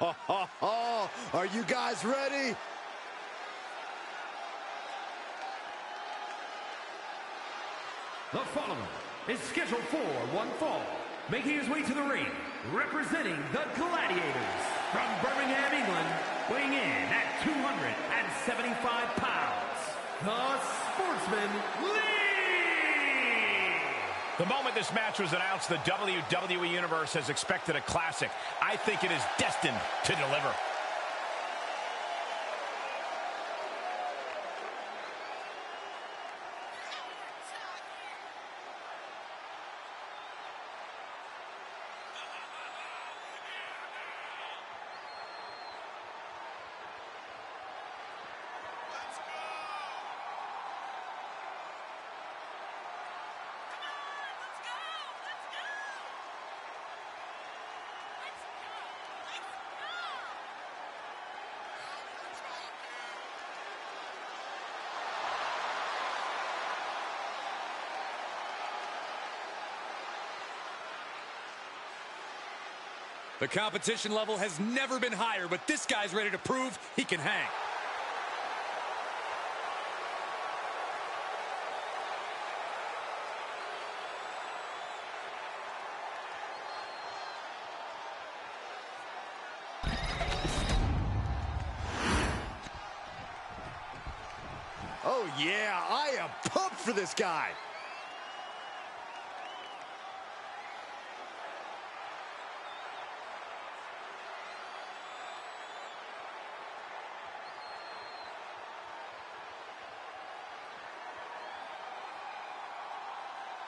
Are you guys ready? The following is scheduled for one fall, making his way to the ring, representing the Gladiators from Birmingham, England, weighing in at 275 pounds, the Sportsman Lee! The moment this match was announced, the WWE Universe has expected a classic. I think it is destined to deliver. The competition level has never been higher, but this guy's ready to prove he can hang. Oh yeah, I am pumped for this guy.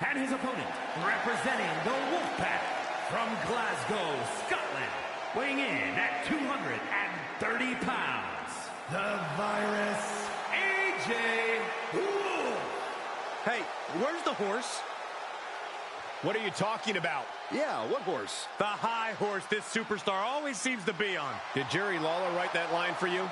And his opponent, representing the Wolfpack from Glasgow, Scotland, weighing in at 230 pounds, the Virus, AJ Wolf. Hey, where's the horse? What are you talking about? Yeah, what horse? The high horse this superstar always seems to be on. Did Jerry Lawler write that line for you?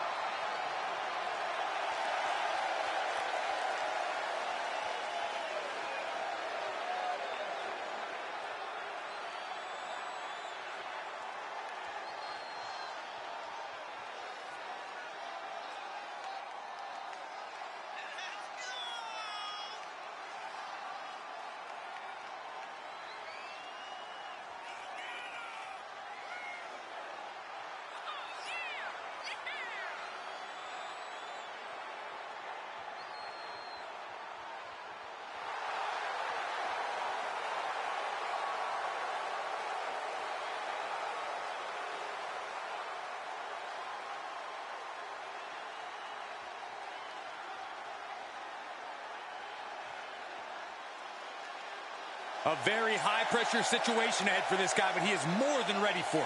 A very high-pressure situation ahead for this guy, but he is more than ready for it.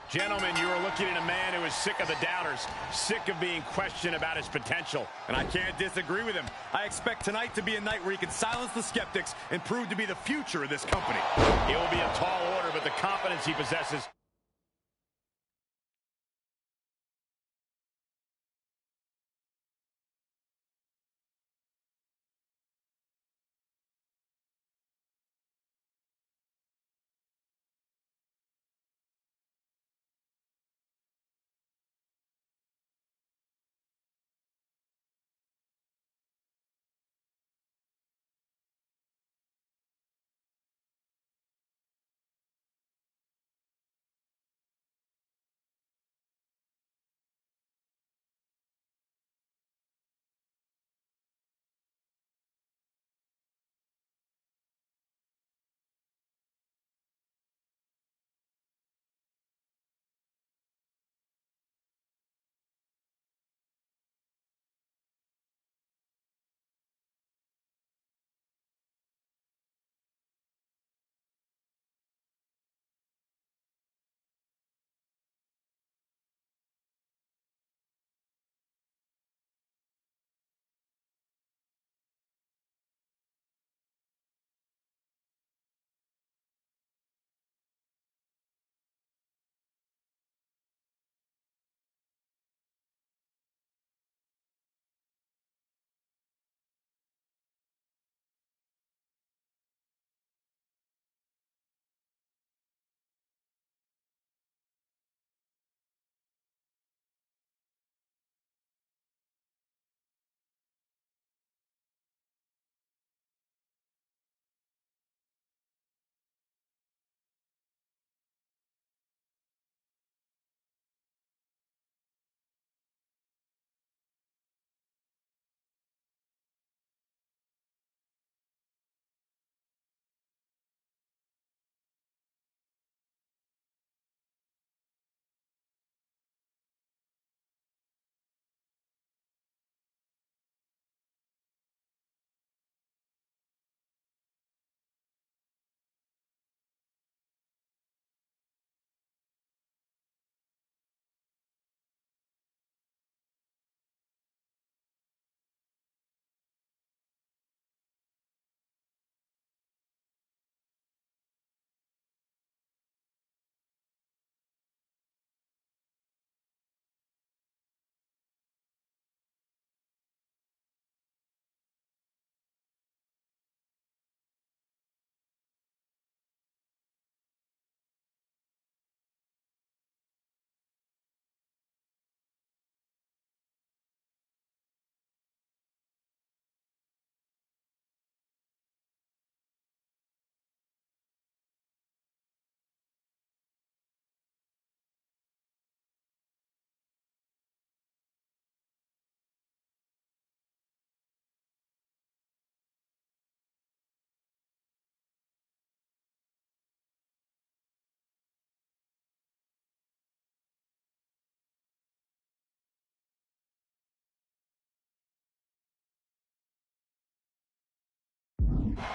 Gentlemen, you are looking at a man who is sick of the doubters, sick of being questioned about his potential. And I can't disagree with him. I expect tonight to be a night where he can silence the skeptics and prove to be the future of this company. It will be a tall order, but the confidence he possesses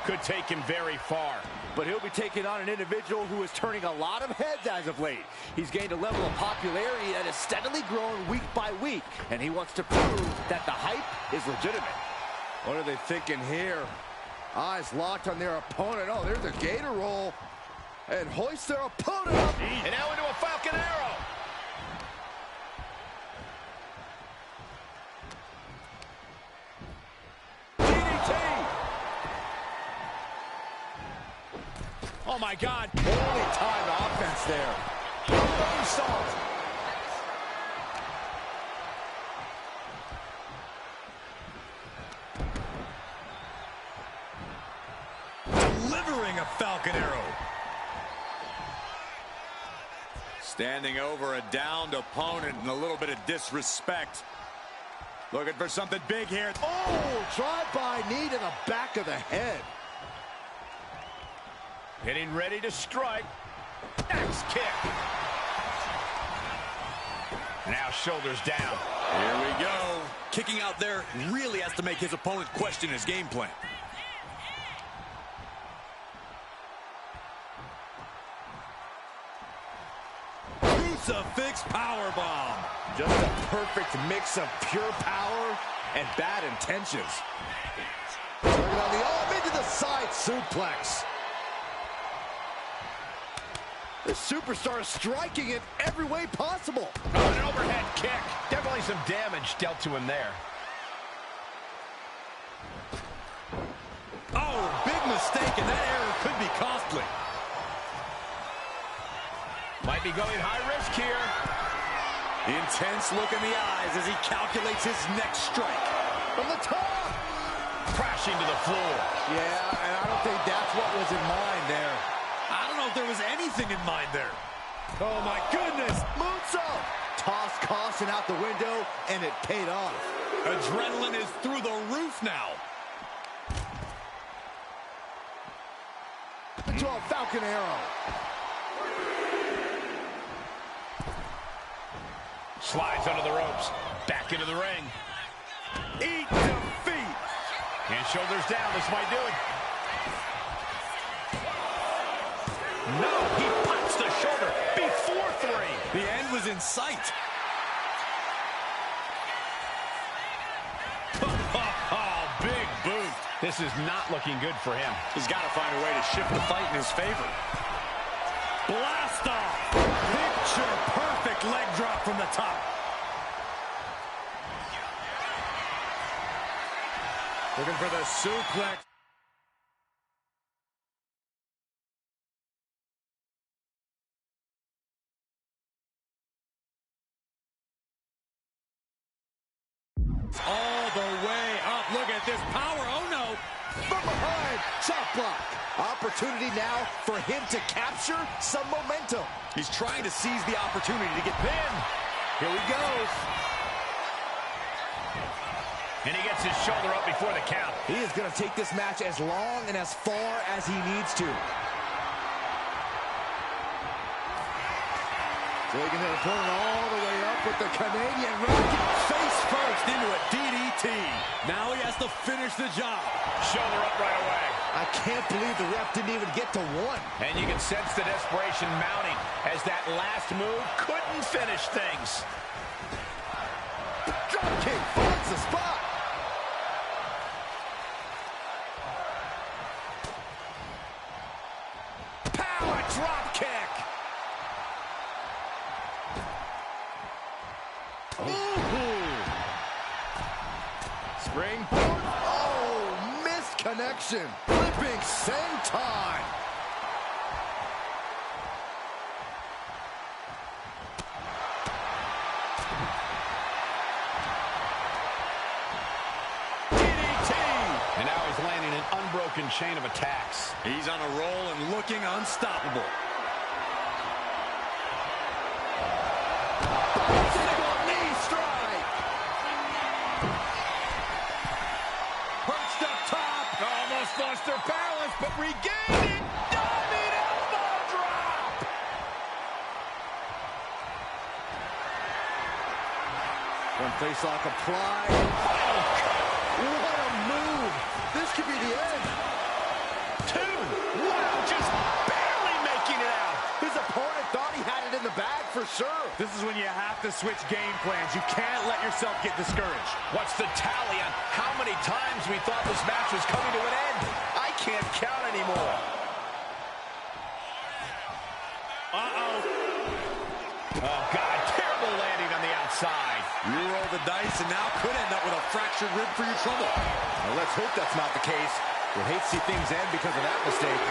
could take him very far. But he'll be taking on an individual who is turning a lot of heads as of late. He's gained a level of popularity that is steadily growing week by week, and he wants to prove that the hype is legitimate. What are they thinking here? Eyes locked on their opponent. Oh, there's a gator roll. And hoist their opponent up. And now into a Falcon Arrow. DDT. Oh, my God. Holy time offense there. Moonsault. Delivering a Falcon Arrow. Standing over a downed opponent and a little bit of disrespect. Looking for something big here. Oh, drive-by knee to the back of the head. Getting ready to strike. Axe kick. Now shoulders down. Here we go. Kicking out there really has to make his opponent question his game plan. Crucifix powerbomb. Just a perfect mix of pure power and bad intentions. Working on the arm into the side suplex. The superstar is striking in every way possible. Oh, an overhead kick. Definitely some damage dealt to him there. Oh, big mistake, and that error could be costly. Might be going high risk here. Intense look in the eyes as he calculates his next strike. From the top. Crashing to the floor. Yeah, and I don't think that's what was in mind there. I don't know if there was anything in mind there. Oh, my goodness. Moonsault. Tossed caution out the window, and it paid off. Adrenaline is through the roof now. Into a Falcon Arrow. Slides under the ropes. Back into the ring. Eat defeat. And shoulders down. This might do it. No, he pops the shoulder before 3. The end was in sight. Big boot. This is not looking good for him. He's got to find a way to shift the fight in his favor. Blast off. Picture perfect leg drop from the top. Looking for the suplex. All the way up. Look at this power. Oh, no. From behind. Chop block. Opportunity now for him to capture some momentum. He's trying to seize the opportunity to get pinned. Here he goes. And he gets his shoulder up before the count. He is going to take this match as long and as far as he needs to. Taking the opponent all the way up with the Canadian rocket. Face first into a DDT. Now he has to finish the job. Shoulder up right away. I can't believe the ref didn't even get to 1. And you can sense the desperation mounting as that last move couldn't finish things. Drop kick finds the spot. Power drop kick. Springboard. Oh, missed connection. Flipping senton. DDT. And now he's landing an unbroken chain of attacks. He's on a roll and looking unstoppable. Knee strike. Perched up top. Almost lost their balance, but regained it. Diving elbow drop. One face lock applied. Oh, what a move. This could be the end. two. Wow, just barely making it out. His opponent thought he had it in the bag for sure. This is when you have to switch game plans. You can't let yourself get discouraged. What's the tally on how many times we thought this match was coming to an end? I can't count anymore. Uh-oh. Oh, God, terrible landing on the outside. You roll the dice and now could end up with a fractured rib for your trouble. Well, let's hope that's not the case. We'll hate to see things end because of that mistake.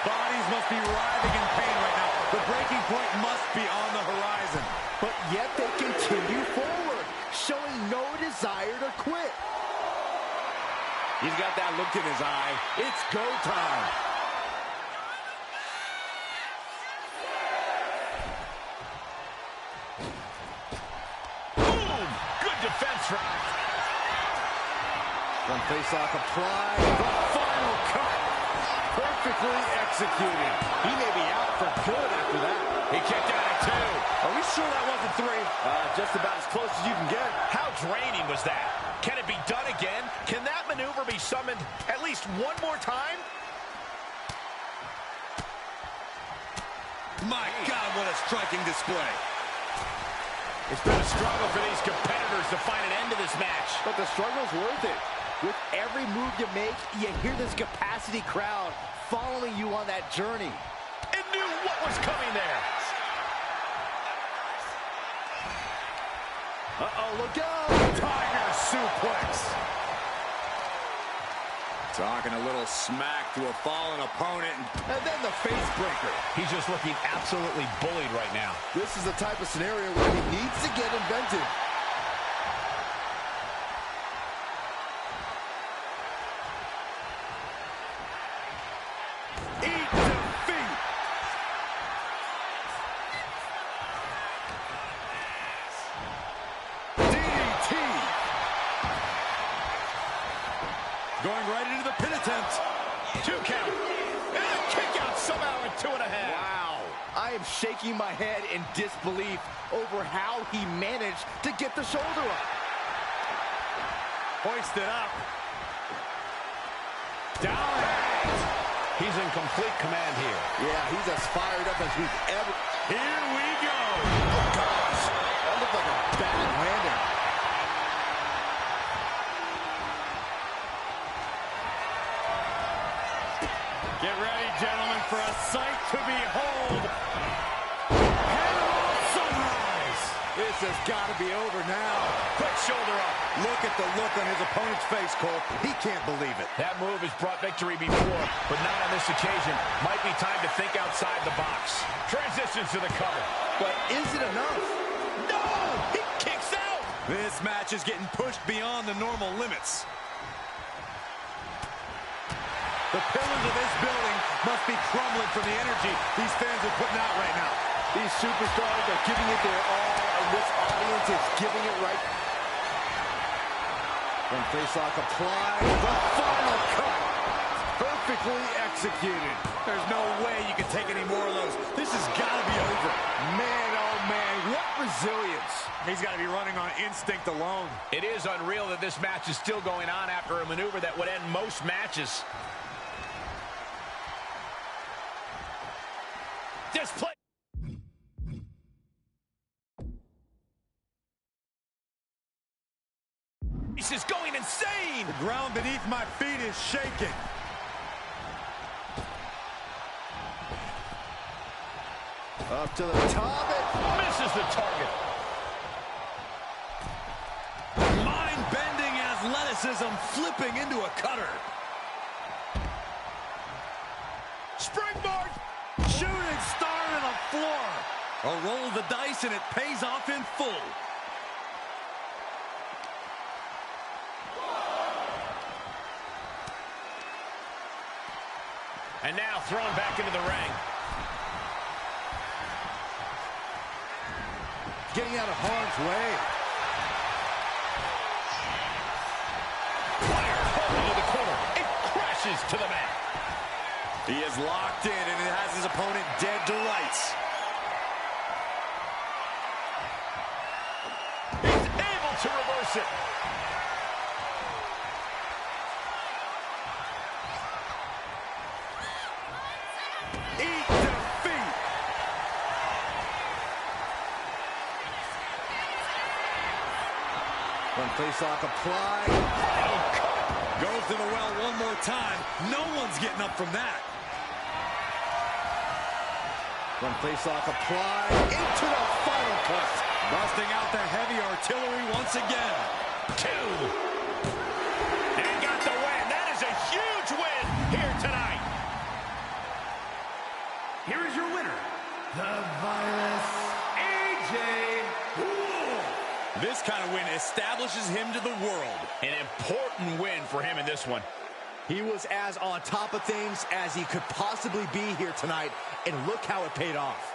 Bodies must be writhing in pain right now. The breaking point must be on the horizon. But yet they continue forward, showing no desire to quit. He's got that look in his eye. It's go time. Boom! Good defense from... One facelock applied. The final cut. Perfectly executed. He may be out for good after that. He kicked out at two. Are we sure that wasn't three? Just about as close as you can get. How draining was that? Can it be done again? Can that maneuver be summoned at least one more time? My God, what a striking display. It's been a struggle for these competitors to find an end to this match. But the struggle's worth it. With every move you make, you hear this capacity crowd following you on that journey. It knew what was coming there. Uh-oh, look out! Tiger suplex. Talking a little smack to a fallen opponent. And then the face breaker. He's just looking absolutely bullied right now. This is the type of scenario where he needs to get inventive. Eat defeat. DDT. Going right into the pin attempt. 2 count. And a kick out somehow in 2.5. Wow. I am shaking my head in disbelief over how he managed to get the shoulder up. Hoist it up. Down. He's in complete command here. Yeah, he's as fired up as we've ever... Here we go. Oh, gosh. That looked like a bad landing. Get ready, gentlemen, for a sight to behold. Head on sunrise. This has got to be over now. Quick shoulder up. Look at the look on his opponent's face, Cole. He can't believe it. That move has brought victory before, but not on this occasion. Might be time to think outside the box. Transitions to the cover. But is it enough? No! He kicks out! This match is getting pushed beyond the normal limits. The pillars of this building must be crumbling from the energy these fans are putting out right now. These superstars are giving it their all, and this audience is giving it right. One facelock applied. The final cut. Perfectly executed. There's no way you can take any more of those. This has got to be over. Man, oh man, what resilience. He's got to be running on instinct alone. It is unreal that this match is still going on after a maneuver that would end most matches. This play. This is going insane. The ground beneath my feet is shaking. Up to the top. It Misses the target. Mind-bending athleticism flipping into a cutter. Springboard. Shooting star to the floor. A roll of the dice and it pays off in full. And now thrown back into the ring. getting out of harm's way. Fire home into the corner. It crashes to the mat. He is locked in, and it has his opponent dead to rights. He's able to reverse it. eat defeat. One face lock applied. Goes to the well one more time. No one's getting up from that. One face lock applied. Into the final cut. Busting out the heavy artillery once again. 2. And got the win. That is a huge win here tonight. Here is your winner, the Virus, AJ. This kind of win establishes him to the world. An important win for him in this one. He was as on top of things as he could possibly be here tonight, and look how it paid off.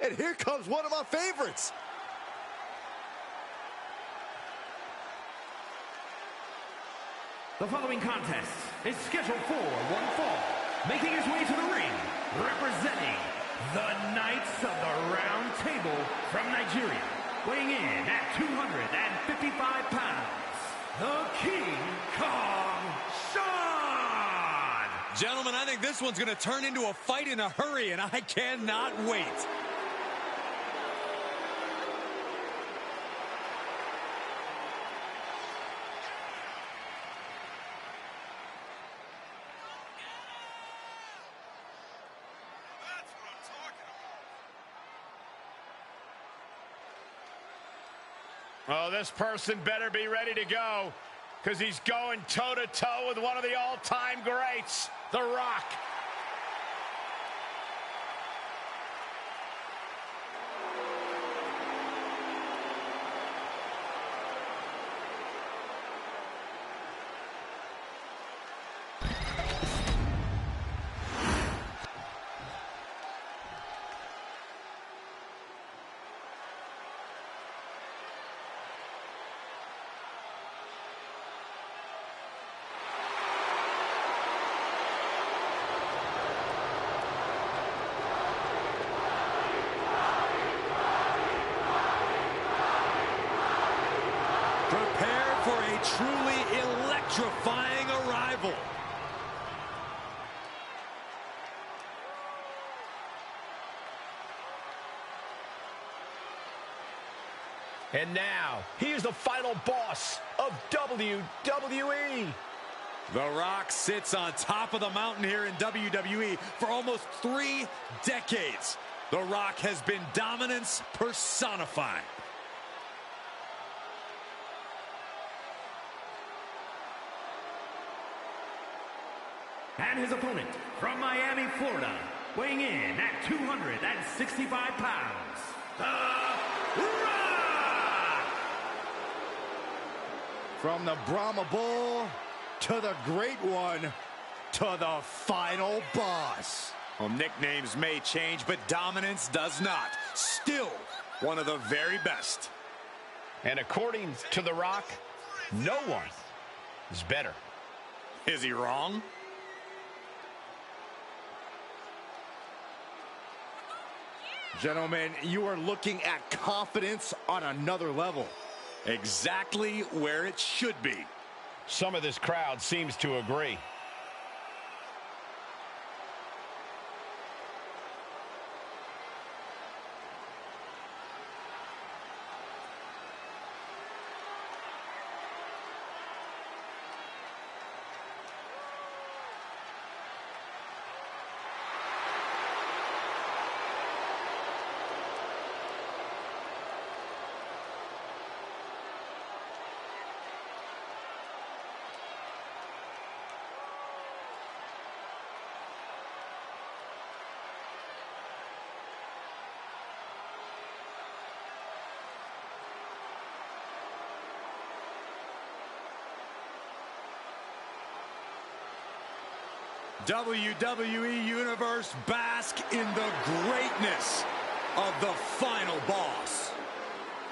And here comes one of my favorites. The following contest is scheduled for one fall. Making his way to the ring, representing the Knights of the Round Table from Nigeria. Weighing in at 255 pounds, the King Kong Sean! Gentlemen, I think this one's going to turn into a fight in a hurry, and I cannot wait. Oh, this person better be ready to go, because he's going toe-to-toe with one of the all-time greats, The Rock. Prepare for a truly electrifying arrival. And now, he is the final boss of WWE. The Rock sits on top of the mountain here in WWE for almost 3 decades. The Rock has been dominance personified. And his opponent from Miami, Florida, weighing in at 265 pounds, The Rock! From the Brahma Bull to the Great One to the final boss. Well, nicknames may change, but dominance does not. Still one of the very best. And according to The Rock, no one is better. Is he wrong? Gentlemen, you are looking at confidence on another level. Exactly where it should be. Some of this crowd seems to agree. WWE Universe, bask in the greatness of the final boss.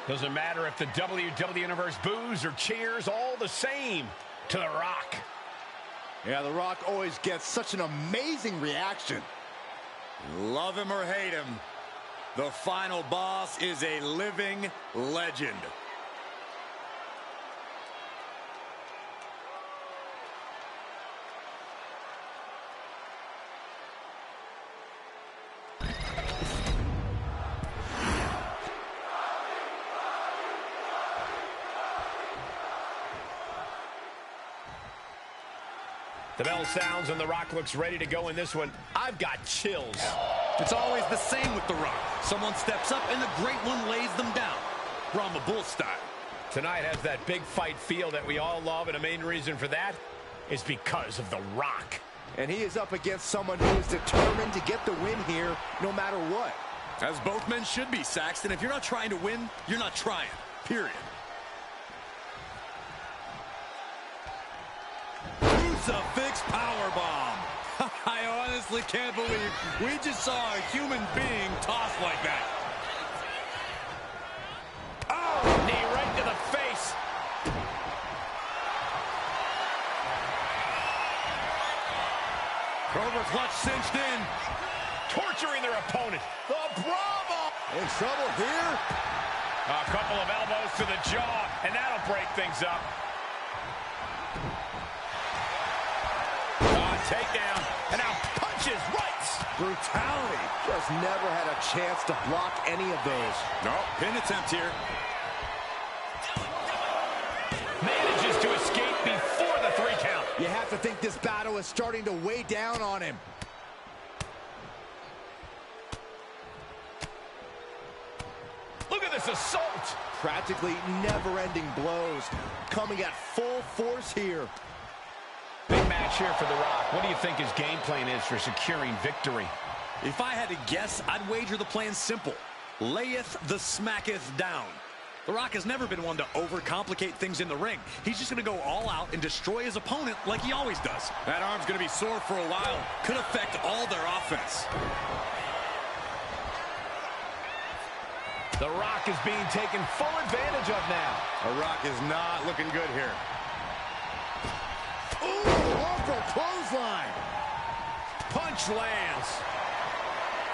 Doesn't matter if the WWE Universe boos or cheers, all the same to The Rock. Yeah, The Rock always gets such an amazing reaction. Love him or hate him, the final boss is a living legend. The bell sounds and The Rock looks ready to go in this one. I've got chills. It's always the same with The Rock. Someone steps up and the great one lays them down. Brahma Bull style. Tonight has that big fight feel that we all love, and the main reason for that is because of The Rock. And he is up against someone who is determined to get the win here no matter what. As both men should be, Saxton. If you're not trying to win, you're not trying. Period. Crucifix powerbomb. I honestly can't believe we just saw a human being tossed like that. Oh, knee right to the face. Cobra clutch cinched in. Torturing their opponent. The Bravo! In trouble here. A couple of elbows to the jaw, and that'll break things up. Takedown, and now punches, rights. Brutality. Just never had a chance to block any of those. No, pin attempt here. Manages to escape before the 3 count. You have to think this battle is starting to weigh down on him. Look at this assault. Practically never-ending blows. Coming at full force here. Big match here for The Rock. What do you think his game plan is for securing victory? If I had to guess, I'd wager the plan's simple. Layeth the smacketh down. The Rock has never been one to overcomplicate things in the ring. He's just going to go all out and destroy his opponent like he always does. That arm's going to be sore for a while. Could affect all their offense. The Rock is being taken full advantage of now. The Rock is not looking good here. Ooh, off a clothesline. Punch lands.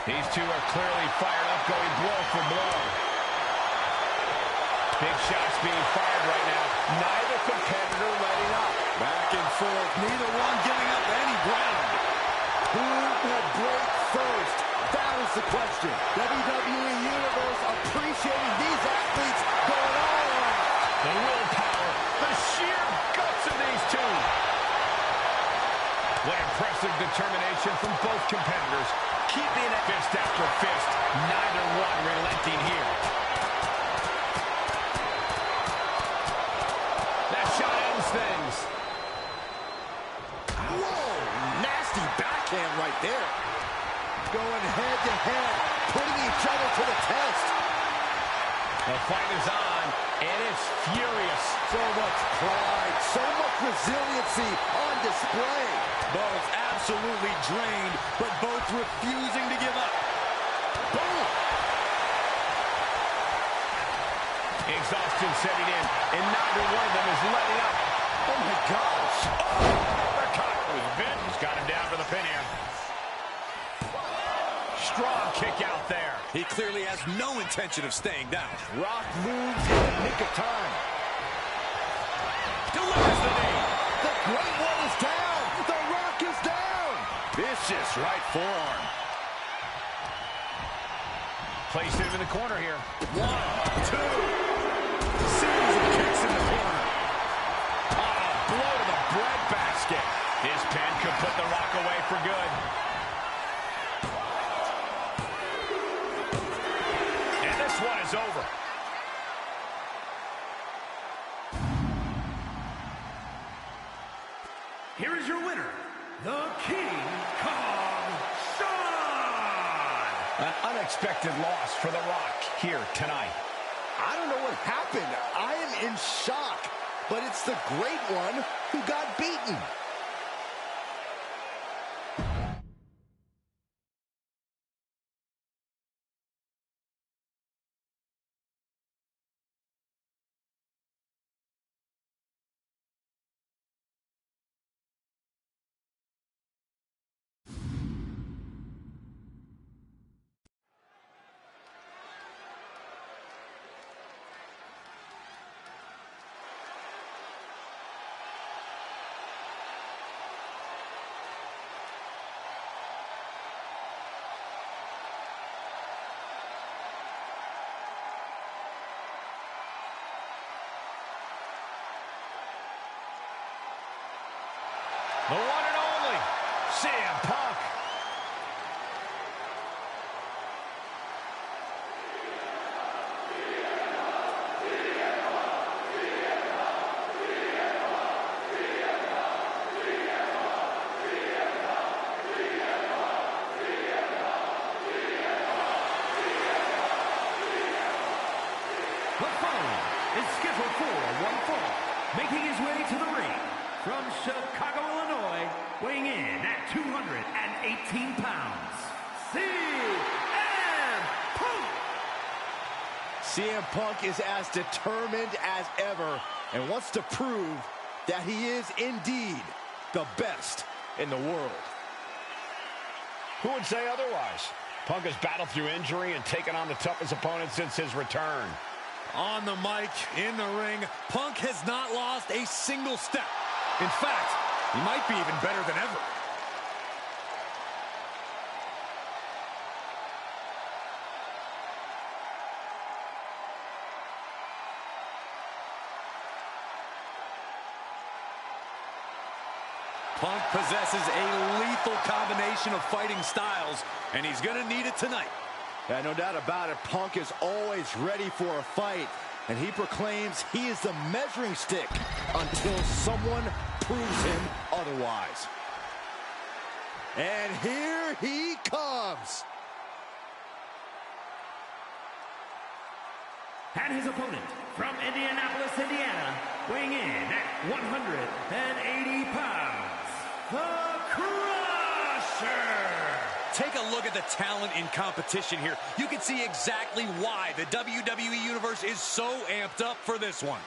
These two are clearly fired up, going blow for blow. Big shots being fired right now. Neither competitor letting up. Back and forth, neither one giving up any ground. Who will break first? That is the question. WWE Universe appreciating these athletes going all out. The willpower, the sheer guts of these two. What impressive determination from both competitors. Keeping it fist after fist. Neither one relenting here. That shot ends things. Whoa, nasty backhand right there. Going head to head, putting each other to the test. The fight is on, and it's furious. So much pride, so much resiliency on display. Both absolutely drained, but both refusing to give up. Boom! Exhaustion setting in, and neither one of them is letting up. Oh my gosh! He's got him down for the pin here. Strong kick out there. He clearly has no intention of staying down. Rock moves in the nick of time. Delivers the knee. The Great One is down. The Rock is down. Vicious right forearm. Placed him in the corner here. 1, 2. Series of kicks in the corner. Blow to the breadbasket. His pin could put The Rock away for good. And this one is over. Here is your winner, the King Kong Shawn. An unexpected loss for The Rock here tonight. I don't know what happened. I am in shock. But it's the Great One who got beaten. The one and only CM Punk. The following is scheduled for one fall, making his way to the ring from Chicago, Illinois, weighing in at 218 pounds, CM Punk! CM Punk is as determined as ever and wants to prove that he is indeed the best in the world. Who would say otherwise? Punk has battled through injury and taken on the toughest opponent since his return. On the mic, in the ring, Punk has not lost a single step. In fact, he might be even better than ever. Punk possesses a lethal combination of fighting styles, and he's going to need it tonight. Yeah, no doubt about it. Punk is always ready for a fight, and he proclaims he is the measuring stick until someone proves him otherwise. And here he comes. And his opponent from Indianapolis, Indiana, weighing in at 180 pounds, the Crusher! Take a look at the talent in competition here. You can see exactly why the WWE Universe is so amped up for this one.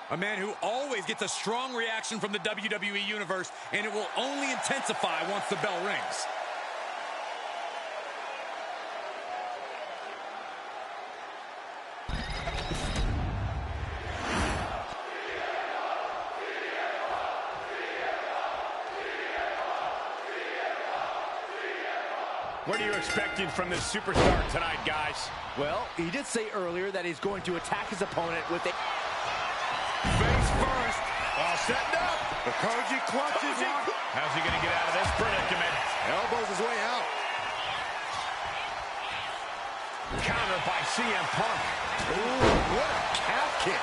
A man who always gets a strong reaction from the WWE Universe, and it will only intensify once the bell rings. What are you expecting from this superstar tonight, guys? Well, he did say earlier that he's going to attack his opponent with a... Face first. All setting up. The Koji clutches him. How's he going to get out of this predicament? Elbows his way out. Counter by CM Punk. Ooh, what a calf kick.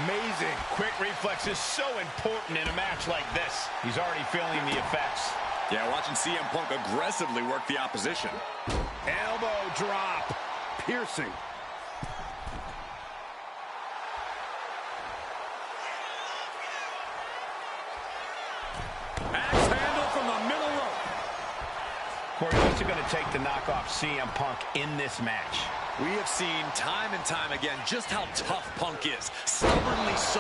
Amazing. Quick reflexes so important in a match like this. He's already feeling the effects. Yeah, watching CM Punk aggressively work the opposition. Elbow drop. Piercing. Axe handle from the middle rope. Corey, what's it going to take to knock off CM Punk in this match? We have seen time and time again just how tough Punk is, stubbornly so.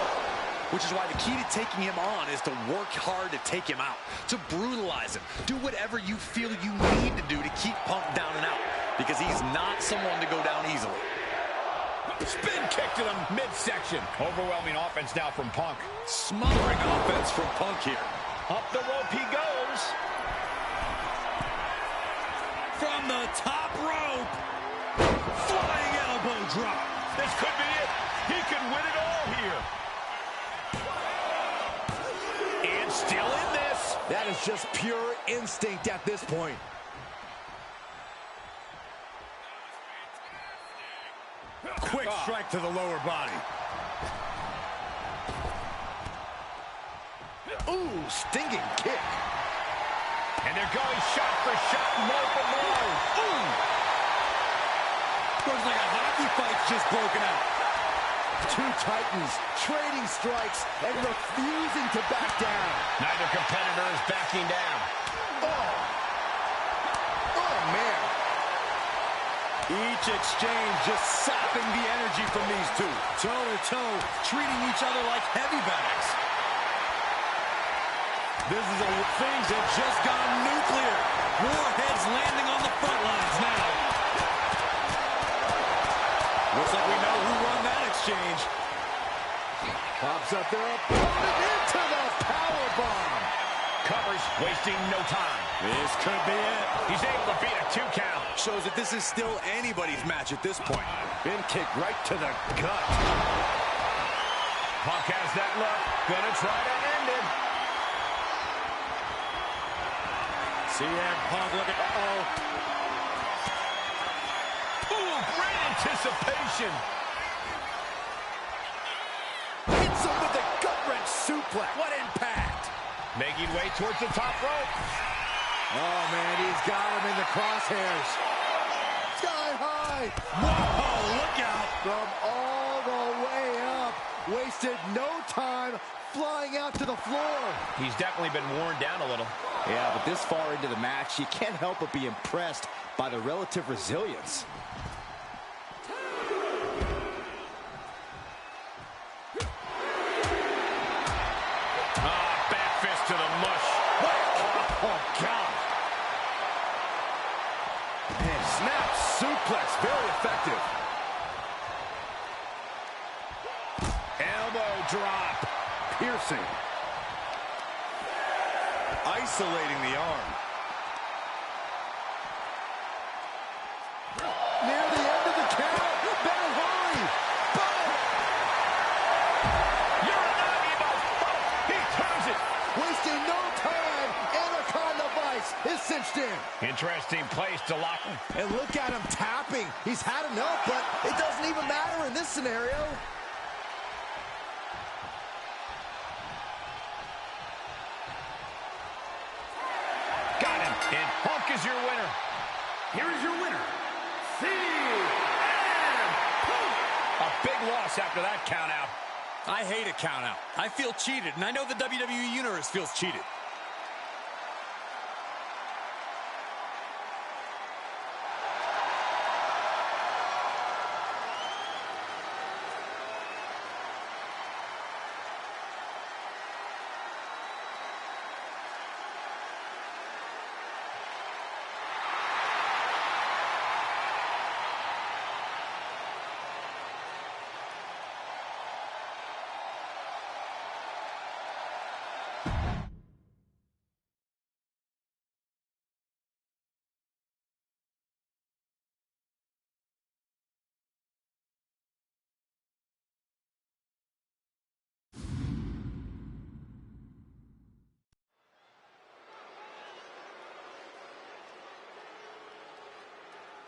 Which is why the key to taking him on is to work hard to take him out, to brutalize him. Do whatever you feel you need to do to keep Punk down and out, because he's not someone to go down easily. Spin kick to the midsection. Overwhelming offense now from Punk. Smothering offense from Punk here. Up the rope he goes. From the top rope. Flying elbow drop. This could be it. He could win it all here. And still in this. That is just pure instinct at this point. Quick strike to the lower body. Ooh, stinging kick. And they're going shot for shot, blow for blow. Ooh! Looks like a hockey fight's just broken out. Two titans trading strikes and refusing to back down. Neither competitor is backing down. Oh, man. Each exchange just sapping the energy from these two. Toe-to-toe, treating each other like heavy bags. Things have just gone nuclear. Warheads landing on the front lines now. Looks like we know who won that exchange. Pops up their opponent into the powerbomb. Covers, wasting no time. This could be it. He's able to beat a 2 count. Shows that this is still anybody's match at this point. Been kicked right to the gut. Punk has that look. Gonna try to end it. CM Punk looking. Uh-oh. Ooh, great anticipation. Hits him with a gut-wrench suplex. What impact. Making way towards the top rope. Oh, man, he's got him in the crosshairs. Sky high. Whoa, look out. From all the way up. Wasted no time flying out to the floor. He's definitely been worn down a little. Yeah, but this far into the match, you can't help but be impressed by the relative resilience. Back fist to the mush. Oh, God. And snap suplex, very effective. Elbow drop, piercing. Isolating the arm. Near the end of the count. Better hurry. Boom. He turns it. Wasting no time. Anaconda Vice is cinched in. Interesting place to lock him. And look at him tapping. He's had enough, but it doesn't even matter in this scenario. Got him. And Punk is your winner. Here is your winner, CM Punk. A big loss after that count out. I hate a count out. I feel cheated, and I know the WWE Universe feels cheated.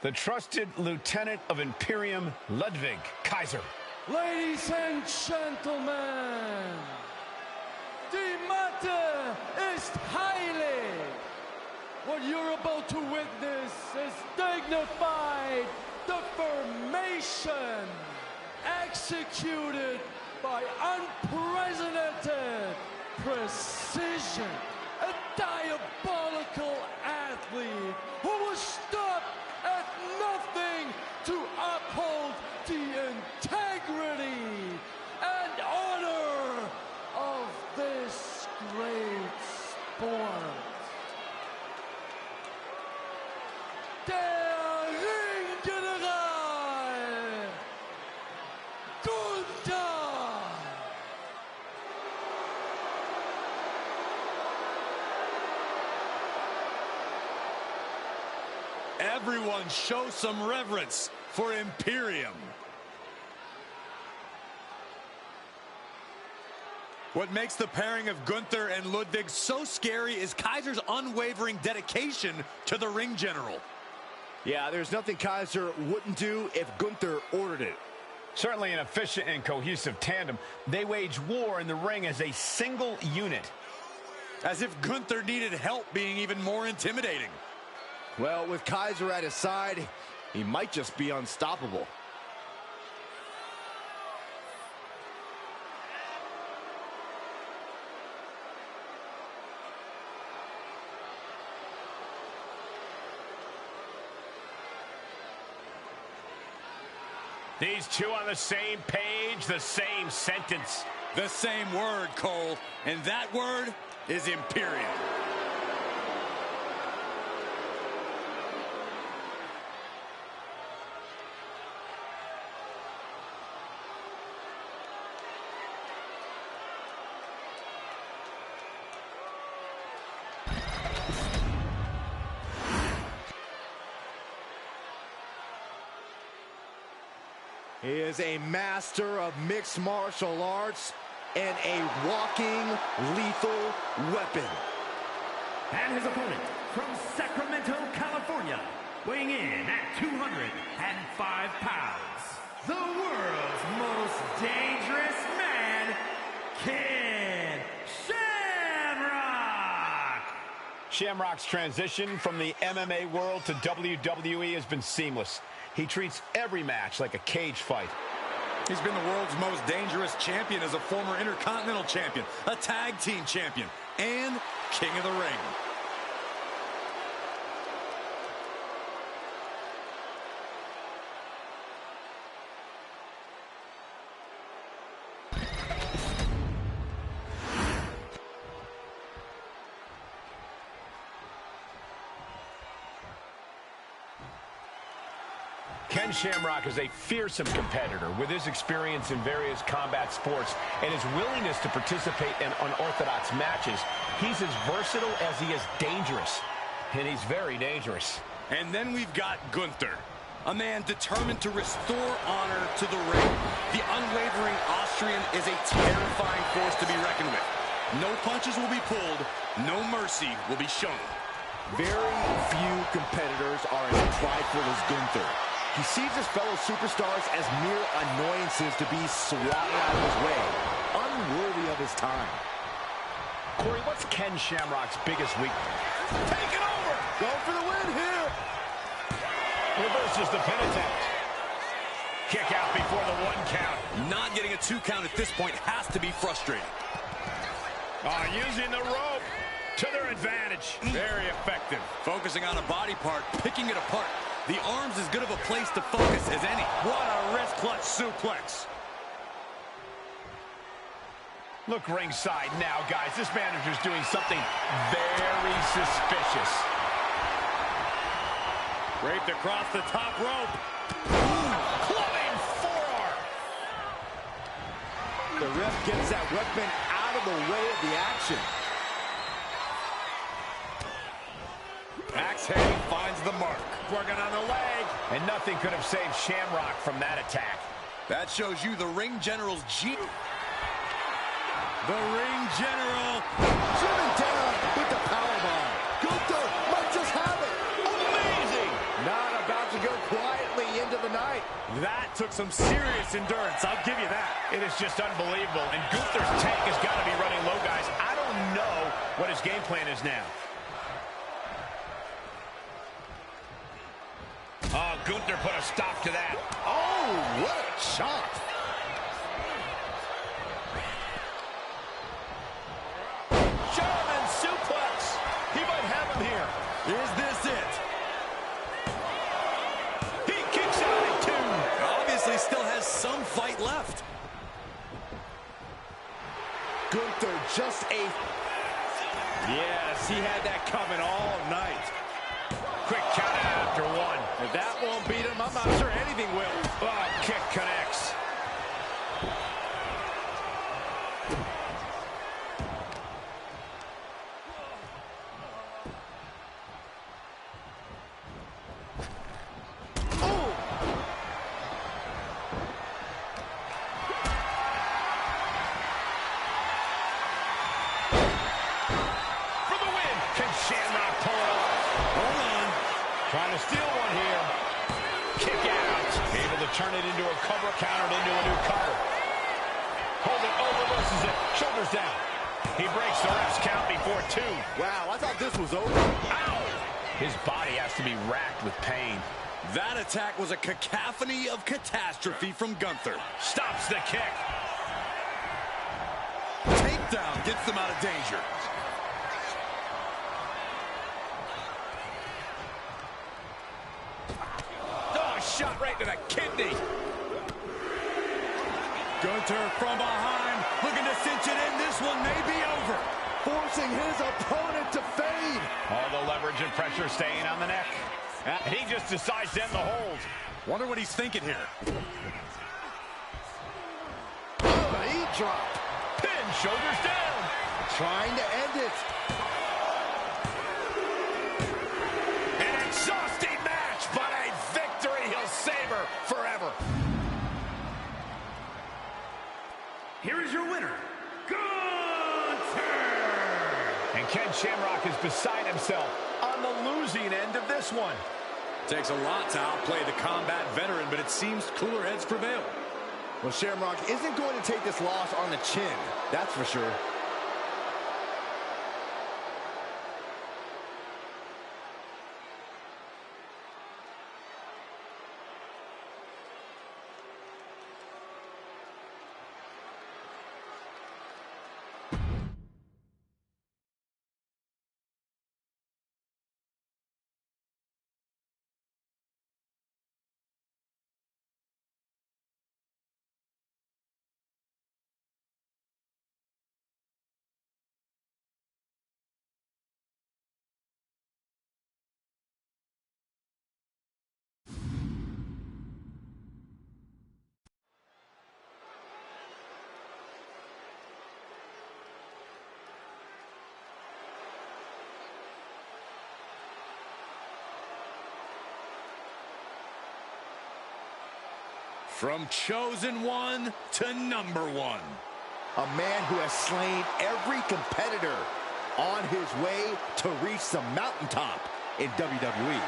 The trusted lieutenant of Imperium, Ludwig Kaiser. Ladies and gentlemen, the matter is highly. What you're about to witness is dignified deformation executed by unprecedented precision. A diabolical athlete who was stopped at nothing to uphold the integrity and honor of this great sport. Der Ringgeneral Gunther. Everyone show some reverence for Imperium. What makes the pairing of Gunther and Ludwig so scary is Kaiser's unwavering dedication to the ring general. Yeah, there's nothing Kaiser wouldn't do if Gunther ordered it. Certainly an efficient and cohesive tandem. They wage war in the ring as a single unit. As if Gunther needed help being even more intimidating. Well, with Kaiser at his side, he might just be unstoppable. These two on the same page, the same sentence. The same word, Cole, and that word is Imperium. He is a master of mixed martial arts and a walking lethal weapon. And his opponent from Sacramento, California, weighing in at 205 pounds, the world's most dangerous man, Ken Shamrock! Shamrock's transition from the MMA world to WWE has been seamless. He treats every match like a cage fight. He's been the world's most dangerous champion as a former Intercontinental Champion, a Tag Team Champion, and King of the Ring. Ken Shamrock is a fearsome competitor with his experience in various combat sports and his willingness to participate in unorthodox matches. He's as versatile as he is dangerous, and he's very dangerous. And then we've got Gunther, a man determined to restore honor to the ring. The unwavering Austrian is a terrifying force to be reckoned with. No punches will be pulled, no mercy will be shown. Very few competitors are as prideful as Gunther. He sees his fellow superstars as mere annoyances to be swatted out of his way, unworthy of his time. Corey, what's Ken Shamrock's biggest weakness? Take it over! Go for the win here! Reverses the pin attempt. Kick out before the 1 count. Not getting a 2 count at this point has to be frustrating. Using the rope to their advantage. Very effective. Focusing on a body part, picking it apart. The arm's as good of a place to focus as any. What a wrist clutch suplex. Look ringside now, guys. This manager's doing something very suspicious. Raped across the top rope. Clubbing forearm. The ref gets that weapon out of the way of the action. Axe head finds the mark. Working on the leg. And nothing could have saved Shamrock from that attack. That shows you the ring general's G. The ring general. Driven down with the powerbomb. Gunther might just have it. Amazing. Not about to go quietly into the night. That took some serious endurance, I'll give you that. It is just unbelievable. And Gunther's tank has got to be running low, guys. I don't know what his game plan is now. Oh, Gunther put a stop to that. Oh, what a shot. German suplex. He might have him here. Is this it? He kicks out at 2. Obviously still has some fight left. Gunther just a... Yes, he had that coming all night. Quick count after 1. If that won't beat him, I'm not sure anything will. Oh, kick connects. For the win. Can Shamrock pull it off? Hold on. Trying to steal one here. Kick out. Able to turn it into a cover, countered into a new cover. Hold it, reverses it. Shoulders down. He breaks the ref's count before 2. Wow, I thought this was over. Ow! His body has to be racked with pain. That attack was a cacophony of catastrophe from Gunther. Stops the kick. Takedown gets them out of danger. Oh, shot right to the kidney. Gunter from behind, looking to cinch it in. This one may be over. Forcing his opponent to fade. All the leverage and pressure staying on the neck. And he just decides to end the hold. Wonder what he's thinking here. Knee drop. Pin, shoulders down. Trying to end it. An exhausting match, but a victory he'll savor forever. Here is your winner, Gunter! And Ken Shamrock is beside himself on the losing end of this one. Takes a lot to outplay the combat veteran, but it seems cooler heads prevail. Well, Shamrock isn't going to take this loss on the chin, that's for sure. From chosen one to number one. A man who has slain every competitor on his way to reach the mountaintop in WWE.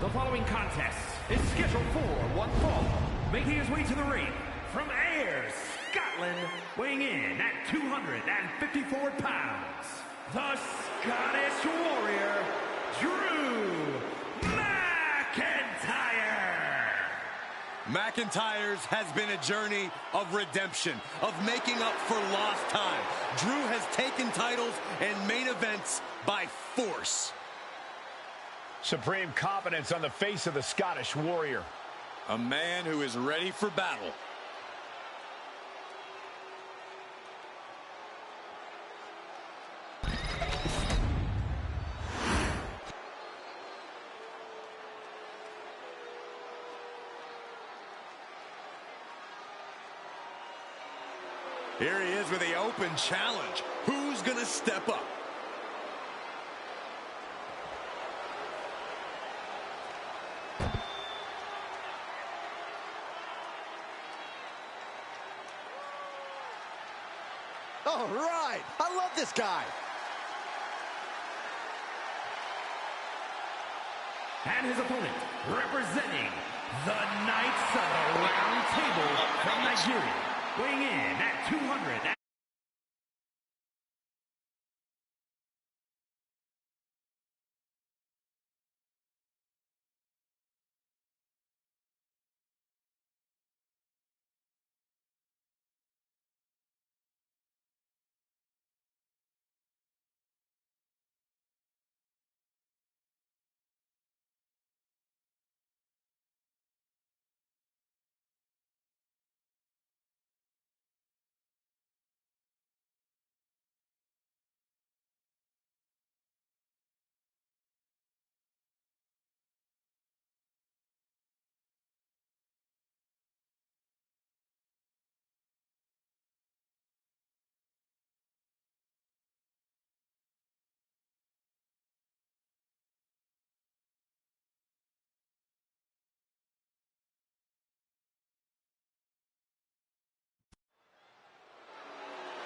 The following contest is scheduled for one fall, making his way to the ring from Ayr, Scotland, weighing in at 254 pounds, the Scottish Warrior, Drew McIntyre. McIntyre's has been a journey of redemption, of making up for lost time. Drew has taken titles and main events by force. Supreme confidence on the face of the Scottish Warrior. A man who is ready for battle. Here he is with the open challenge. Who's gonna step up? All right, I love this guy. And his opponent, representing the Knights of the Round Table from Nigeria, weighing in at 200.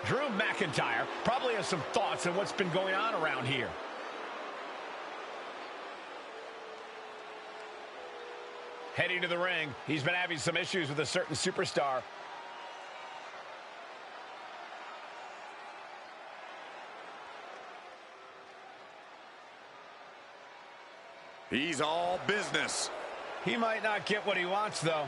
Drew McIntyre probably has some thoughts on what's been going on around here. Heading to the ring, he's been having some issues with a certain superstar. He's all business. He might not get what he wants, though.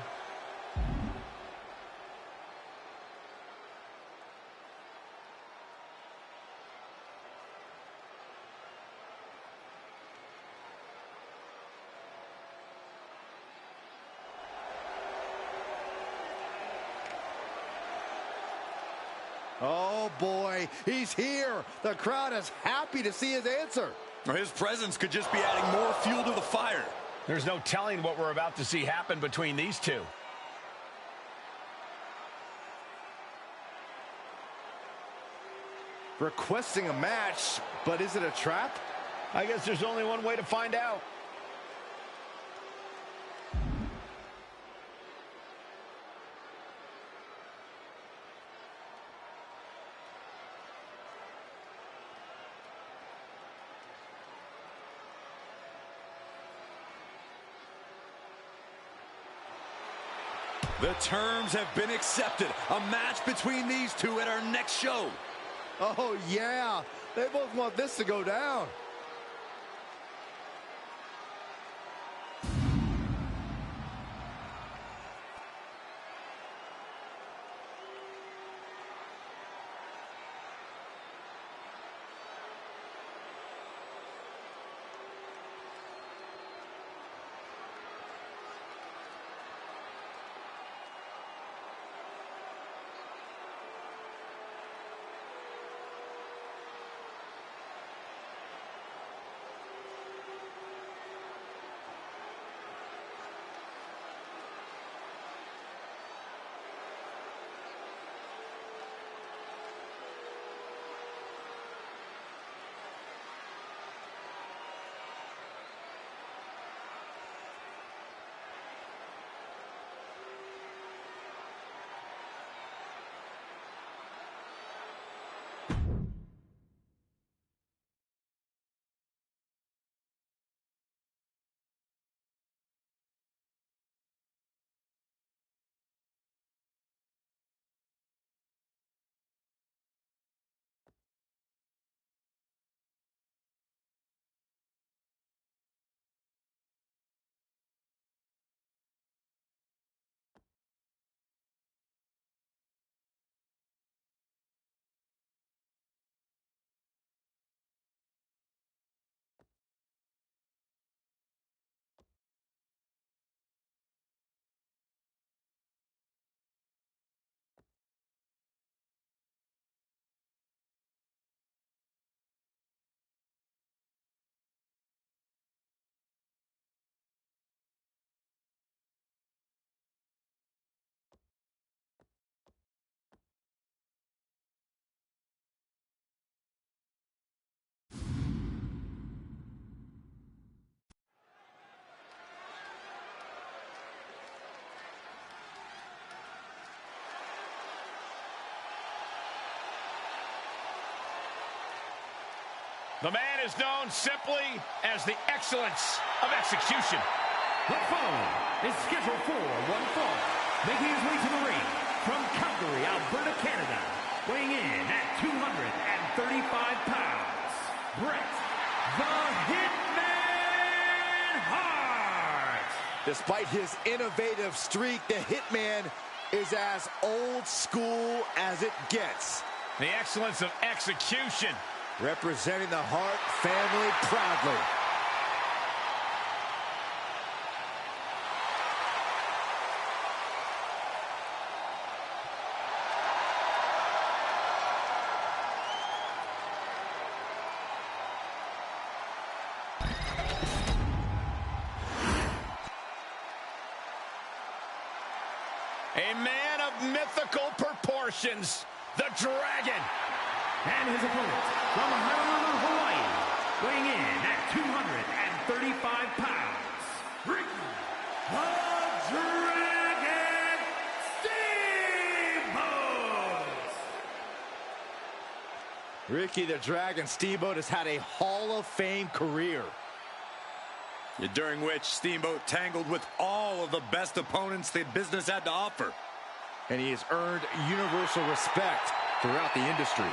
Oh, boy, he's here. The crowd is happy to see his answer. His presence could just be adding more fuel to the fire. There's no telling what we're about to see happen between these two. Requesting a match, but is it a trap? I guess there's only one way to find out. The terms have been accepted. A match between these two at our next show. Oh, yeah. They both want this to go down. The man is known simply as the excellence of execution. The following is scheduled for one fall, making his way to the ring from Calgary, Alberta, Canada, weighing in at 235 pounds, Bret the Hitman Hart. Despite his innovative streak, the Hitman is as old school as it gets. The excellence of execution. Representing the Hart family proudly. A man of mythical proportions, the Dragon. And his opponent from Honolulu, Hawaii, weighing in at 235 pounds, Ricky the Dragon Steamboat! Ricky the Dragon Steamboat has had a Hall of Fame career, during which Steamboat tangled with all of the best opponents the business had to offer. and he has earned universal respect throughout the industry.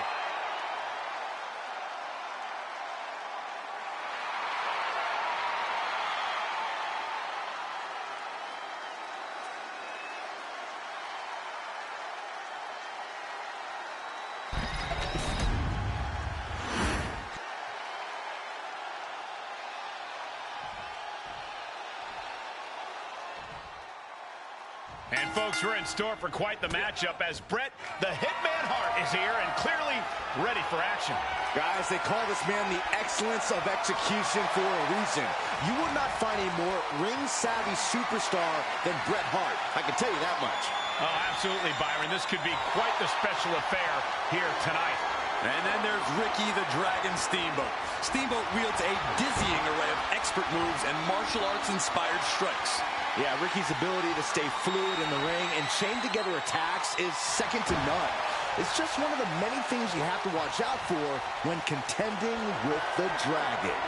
And folks, we're in store for quite the matchup as Bret the Hitman Hart is here and clearly ready for action. Guys, they call this man the excellence of execution for a reason. You will not find a more ring-savvy superstar than Bret Hart. I can tell you that much. Oh, absolutely, Byron. This could be quite the special affair here tonight. And then there's Ricky the Dragon Steamboat. Steamboat wields a dizzying array of expert moves and martial arts-inspired strikes. Yeah, Ricky's ability to stay fluid in the ring and chain together attacks is second to none. It's just one of the many things you have to watch out for when contending with the Dragon.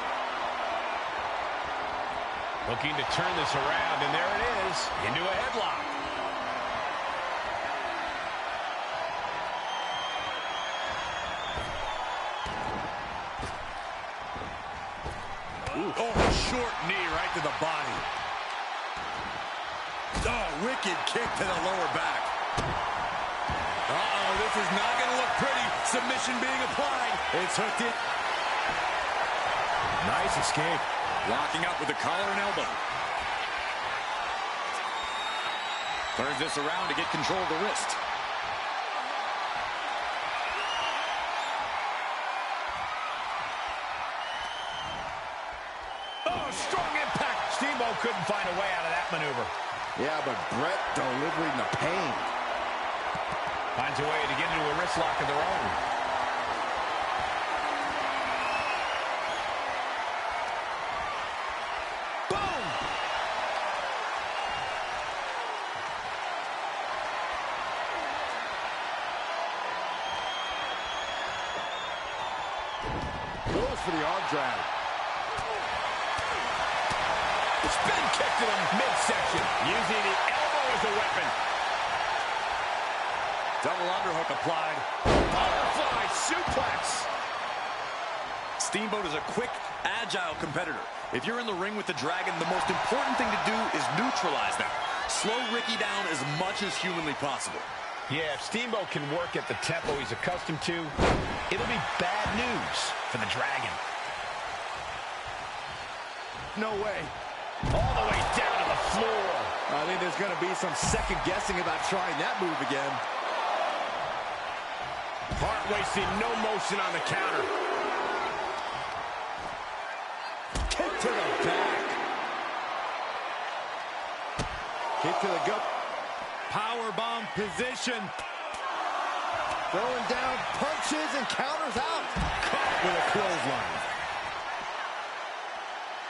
Looking to turn this around, and there it is, into a headlock. Ooh. Oh, a short knee right to the body. Oh, wicked kick to the lower back. Uh-oh, this is not going to look pretty. Submission being applied. It's hooked in. Nice escape. Locking up with the collar and elbow. Turns this around to get control of the wrist. Oh, strong impact. Steamboat couldn't find a way out of that maneuver. Yeah, but Bret delivering the pain. Finds a way to get into a wrist lock of their own. Boom! Goes for the arm drag. Spin kick to the midsection, using the elbow as a weapon. Double underhook applied. Butterfly suplex. Steamboat is a quick, agile competitor. If you're in the ring with the Dragon, the most important thing to do is neutralize them. Slow Ricky down as much as humanly possible. Yeah, if Steamboat can work at the tempo he's accustomed to, it'll be bad news for the Dragon. No way. All the way down to the floor. I think there's going to be some second guessing about trying that move again. Hart wasting no motion on the counter. Kick to the back. Kick to the gut. Powerbomb position. Throwing down punches and counters out. Caught with a clothesline.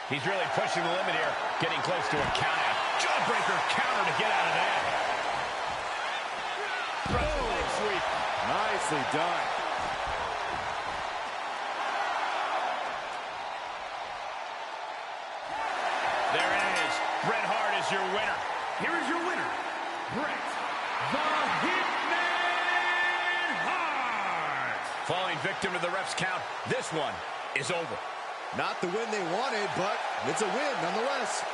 He's really pushing the limit here, getting close to a countout. Jawbreaker counter to get out of that. Russian leg sweep. Nicely done. There it is. Bret Hart is your winner. Here is your winner, Bret the Hitman Hart. Falling victim to the ref's count, this one is over. Not the win they wanted, but it's a win nonetheless.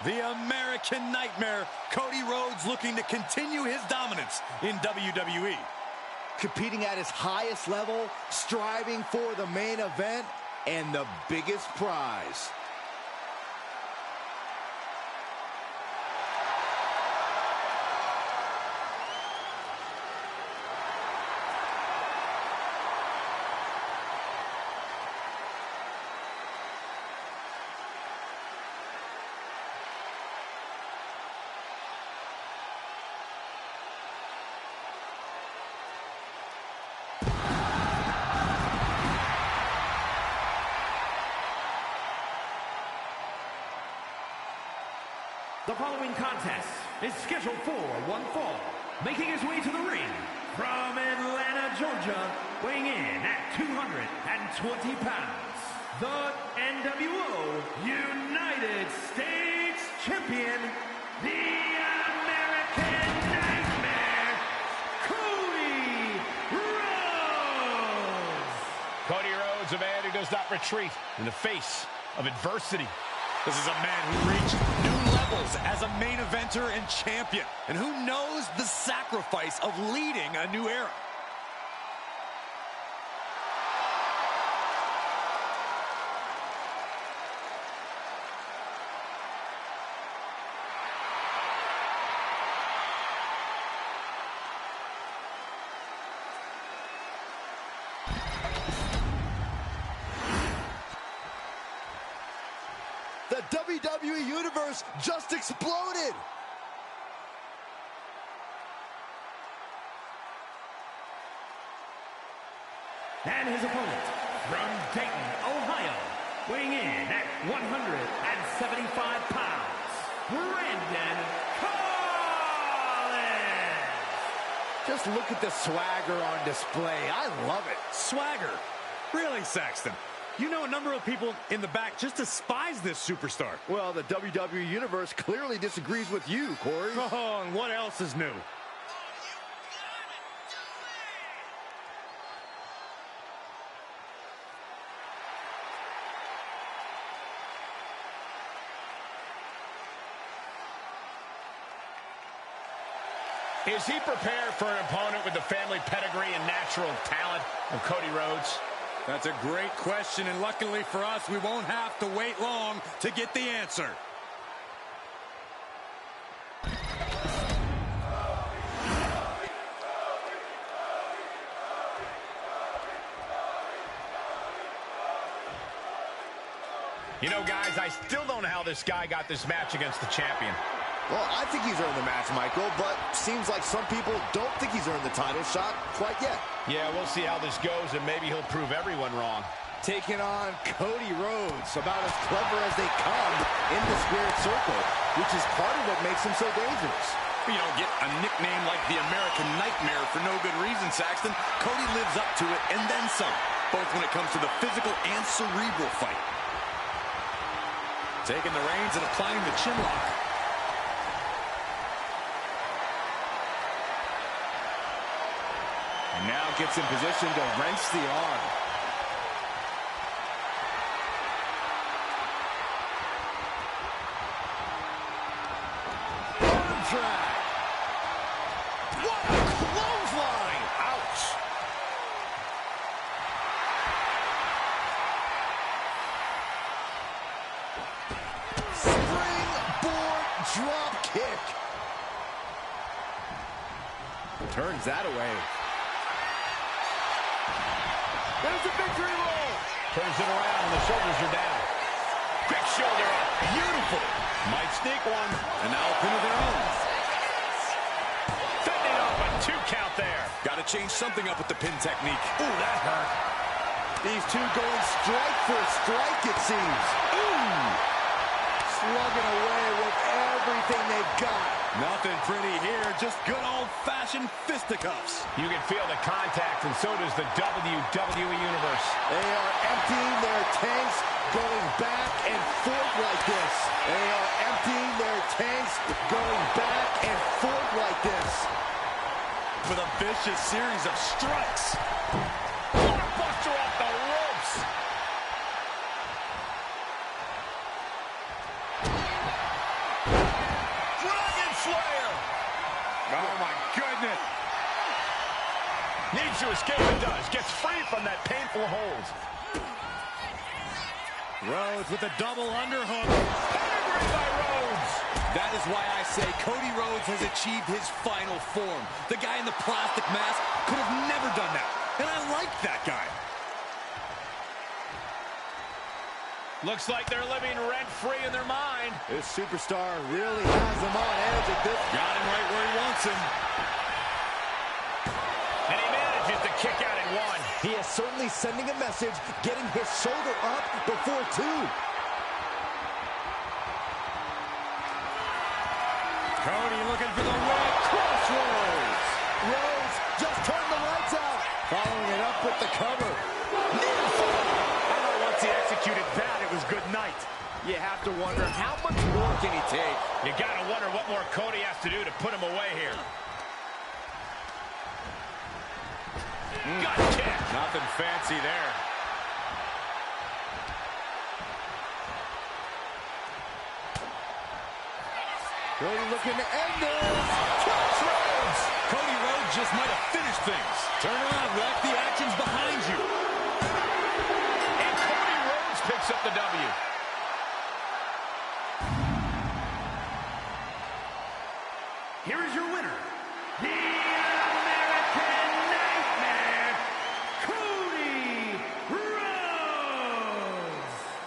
The American Nightmare, Cody Rhodes, looking to continue his dominance in WWE. competing at his highest level, striving for the main event and the biggest prize. The following contest is scheduled for one fall. Making his way to the ring from Atlanta, Georgia, weighing in at 220 pounds, the NWO United States Champion, the American Nightmare, Cody Rhodes. Cody Rhodes, a man who does not retreat in the face of adversity. This is a man who reached new levels as a main eventer and champion, and who knows the sacrifice of leading a new era. The WWE Universe just exploded! And his opponent, from Dayton, Ohio, weighing in at 175 pounds, Brandon Collins. Just look at the swagger on display. I love it. Swagger? Really, Saxton? You know a number of people in the back just despise this superstar. Well, the WWE Universe clearly disagrees with you, Corey. Oh, and what else is new? Is he prepared for an opponent with the family pedigree and natural talent of Cody Rhodes? That's a great question, and luckily for us, we won't have to wait long to get the answer. You know, guys, I still don't know how this guy got this match against the champion. Well, I think he's earned the match, Michael, but seems like some people don't think he's earned the title shot quite yet. Yeah, we'll see how this goes, and maybe he'll prove everyone wrong. Taking on Cody Rhodes, about as clever as they come in the squared circle, which is part of what makes him so dangerous. You don't get a nickname like the American Nightmare for no good reason, Saxton. Cody lives up to it and then some, both when it comes to the physical and cerebral fight. Taking the reins and applying the chin lock. And now gets in position to wrench the arm. Arm drag. What a clothesline! Ouch. Springboard drop kick. Turns that away. There's a victory roll. Turns it around, and the shoulders are down. Quick shoulder up. Beautiful. Might sneak one. And now a pin of their own. Fending off a 2 count there. Got to change something up with the pin technique. Ooh, that hurt. These two going strike for strike, it seems. Ooh! Slugging away with everything they've got. Nothing pretty here, just good old-fashioned fisticuffs. You can feel the contact, and so does the WWE Universe. They are emptying their tanks, going back and forth like this. They are emptying their tanks, going back and forth like this. With a vicious series of strikes. Buster off the ropes. Dragon Slayer. Oh, my goodness. Needs to escape and does. Gets free from that painful hold. Rhodes with a double underhook. Pedigree by Rhodes. That is why I say Cody Rhodes has achieved his final form. The guy in the plastic mask could have never done that. And I like that guy. Looks like they're living rent-free in their mind. This superstar really has them on edge at this. Got him right where he wants him. And he manages to kick out at one. He is certainly sending a message, getting his shoulder up before two. Cody looking for the right crossroads. Rhodes just turned the lights out. Following it up with the cover. Once he executed that, it was good night. You have to wonder, how much more can he take? You gotta wonder what more Cody has to do to put him away here. Gut kick. Nothing fancy there. Cody looking to end this. Clutch Rhodes. Cody Rhodes just might have finished things. Turn around, ref. The action's behind you. And Cody Rhodes picks up the W. Here is your winner, the American Nightmare, Cody Rhodes.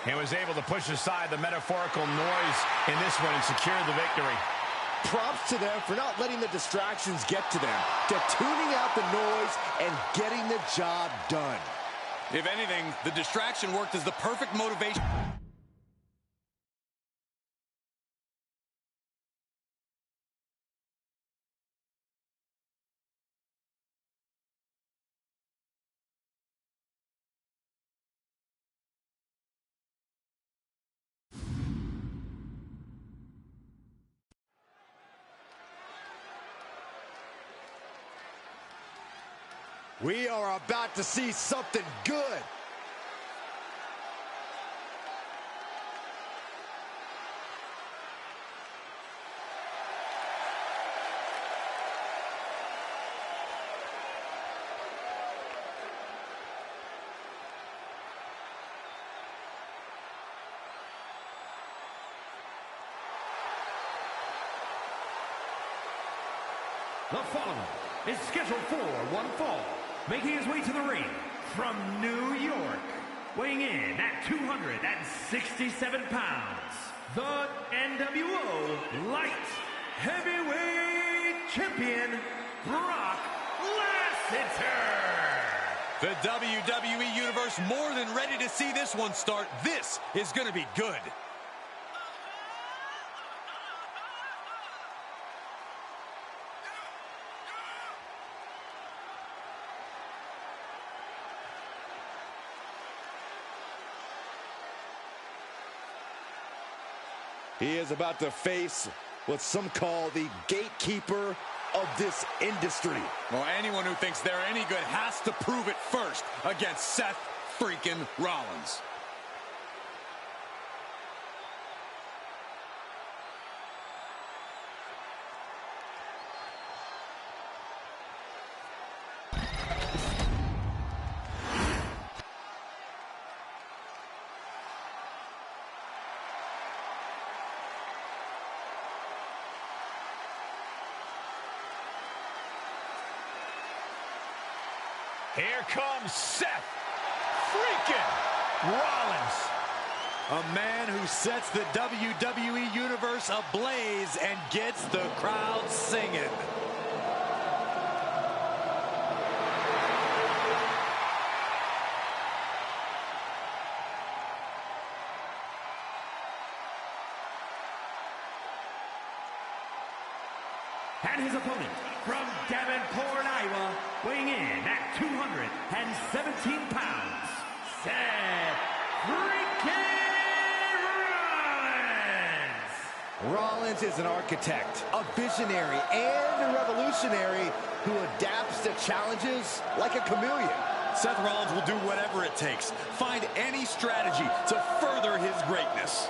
And was able to push aside the metaphorical noise in this one and secure the victory. Props to them for not letting the distractions get to them, to tuning out the noise and getting the job done. If anything, the distraction worked as the perfect motivation. We are about to see something good. The following is scheduled for one fall, making his way to the ring from New York, weighing in at 267 pounds, the NWO Light Heavyweight Champion, Brock Lesnar. The WWE Universe more than ready to see this one start. This is going to be good. He is about to face what some call the gatekeeper of this industry. Well, anyone who thinks they're any good has to prove it first against Seth freaking Rollins. Here comes Seth freaking Rollins. A man who sets the WWE Universe ablaze and gets the crowd singing. And his opponent from Davenport, Iowa, weighing in at 217 pounds, Seth freaking Rollins. Rollins is an architect, a visionary, and a revolutionary who adapts to challenges like a chameleon. Seth Rollins will do whatever it takes, find any strategy to further his greatness.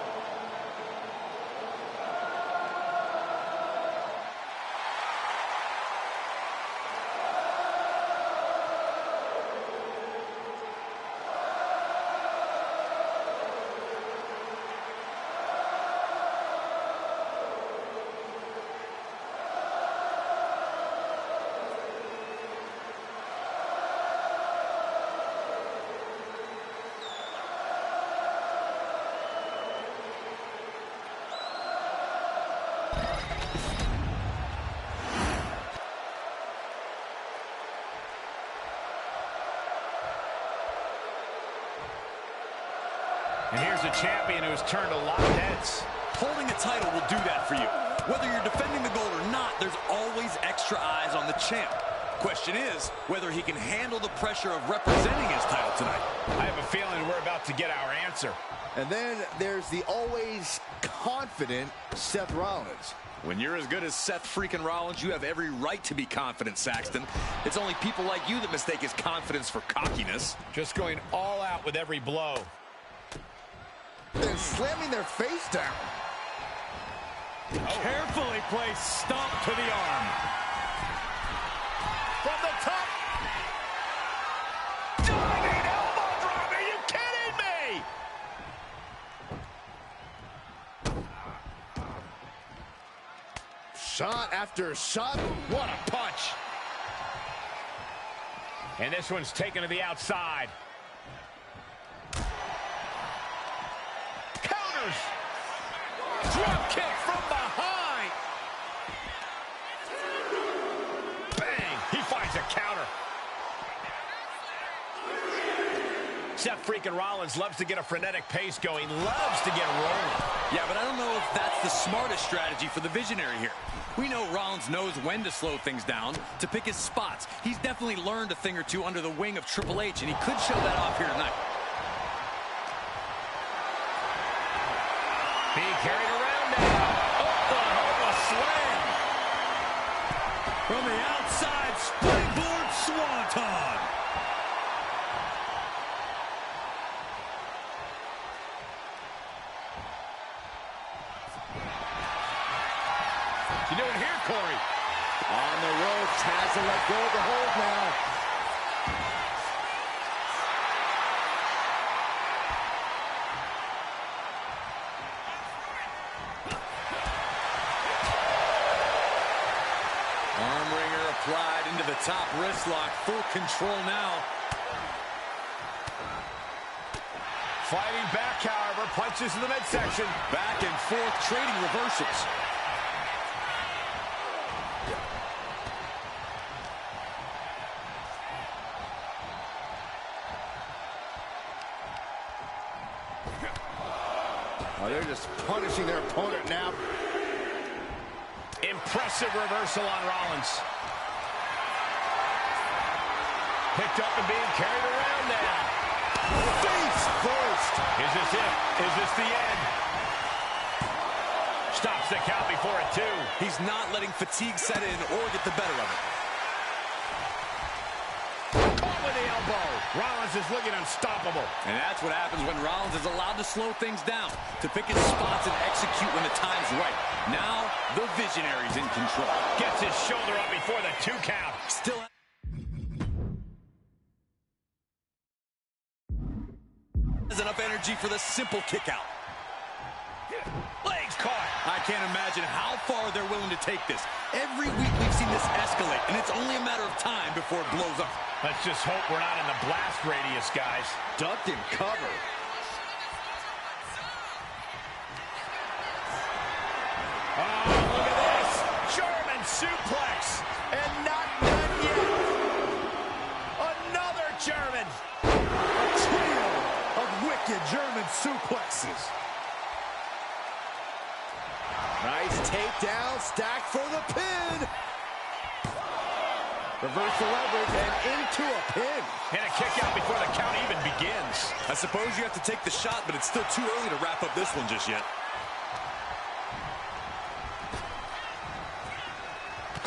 Here's a champion who's turned a lot of heads. Holding a title will do that for you. Whether you're defending the gold or not, there's always extra eyes on the champ. Question is whether he can handle the pressure of representing his title tonight. I have a feeling we're about to get our answer. And then there's the always confident Seth Rollins. When you're as good as Seth freaking Rollins, you have every right to be confident, Saxton. It's only people like you that mistake his confidence for cockiness. Just going all out with every blow. They're slamming their face down. Carefully placed stomp to the arm. From the top. Diving elbow drop. Are you kidding me? Shot after shot. What a punch. And this one's taken to the outside. Counters. Drop kick from behind. Bang. He finds a counter. Seth freaking Rollins loves to get a frenetic pace going. Loves to get rolling. Yeah, but I don't know if that's the smartest strategy for the Visionary here. We know Rollins knows when to slow things down, to pick his spots. He's definitely learned a thing or two under the wing of Triple H, and he could show that off here tonight. Being carried around now. Oklahoma slam. From the outside, springboard swanton. You doing here, Corey? On the ropes, has to let go of the hold now. Arm wringer applied into the top wrist lock. Full control now. Fighting back, however, punches in the midsection. Back and forth, trading reversals. Oh, they're just punishing their opponent now. Impressive reversal on Rollins. Picked up and being carried around now. Face first. Is this it? Is this the end? Stops the count before it, too. He's not letting fatigue set in or get the better of it. Caught with the elbow. Rollins is looking unstoppable. And that's what happens when Rollins is allowed to slow things down, to pick his spots and execute when the time's right. Now, the Visionary's in control. Gets his shoulder up before the 2 count. Still has enough energy for the simple kick out. Legs caught. I can't imagine how far they're willing to take this. Every week we've seen this escalate, and it's only a matter of time before it blows up. Let's just hope we're not in the blast radius, guys. Ducked and covered. Oh, look at this. German suplex. And not done yet. Another German. A trio of wicked German suplexes. Nice takedown, stacked for the pin. Reverse the leverage and into a pin. And a kick out before the count even begins. I suppose you have to take the shot, but it's still too early to wrap up this one just yet.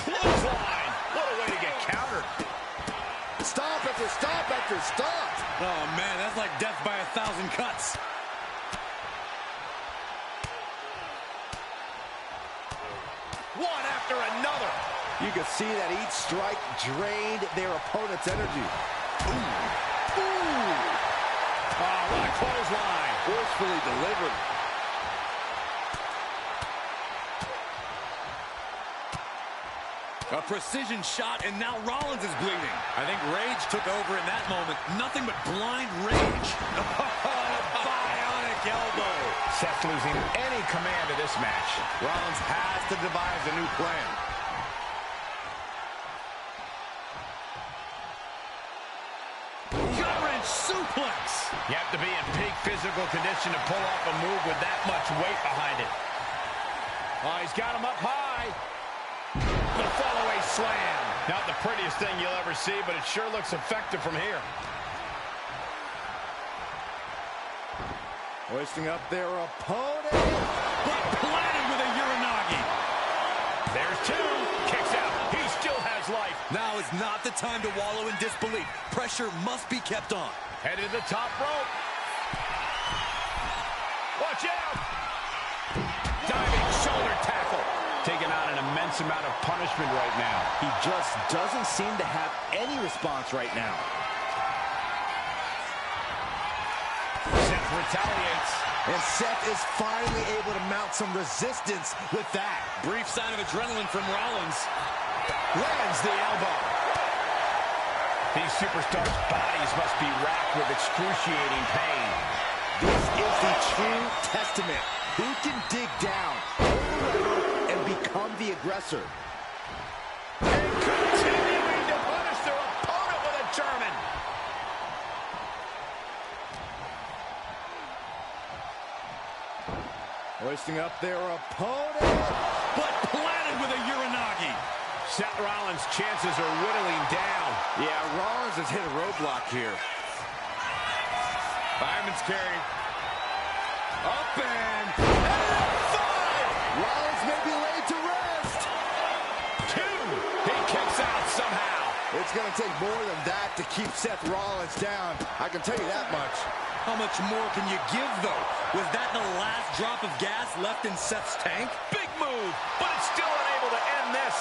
Clothesline. What a way to get countered. Stop after stop after stop. Oh, man, that's like death by 1,000 cuts. One after another. You can see that each strike drained their opponent's energy. Ooh. Ooh. Oh, what a clothesline. Forcefully delivered. A precision shot, and now Rollins is bleeding. I think rage took over in that moment. Nothing but blind rage. Bionic elbow. Seth losing any command of this match. Rollins has to devise a new plan. Gut-wrench suplex. You have to be in peak physical condition to pull off a move with that much weight behind it. Oh, he's got him up high. The fallaway slam. Not the prettiest thing you'll ever see, but it sure looks effective from here. Hoisting up their opponent. But planted with a Uranagi. There's two. Kicks out. He still has life. Now is not the time to wallow in disbelief. Pressure must be kept on. Headed to the top rope. Watch out. Diving shoulder tackle. Taking on an immense amount of punishment right now. He just doesn't seem to have any response right now. Seth retaliates. And Seth is finally able to mount some resistance with that. Brief sign of adrenaline from Rollins. Lands the elbow. These superstars' bodies must be racked with excruciating pain. This is the true testament. Who can dig down, hold the lever, and become the aggressor? And continuing to punish their opponent with a German. Hoisting up their opponent. But planted with a Uranagi. Seth Rollins' chances are whittling down. Yeah, Rollins has hit a roadblock here. Fireman's carry. Up and Five! Rollins may be laid to rest. Two. He kicks out somehow. It's going to take more than that to keep Seth Rollins down. I can tell you that much. how much more can you give, though? Was that the last drop of gas left in Seth's tank? Big move, but it's still unable to end this.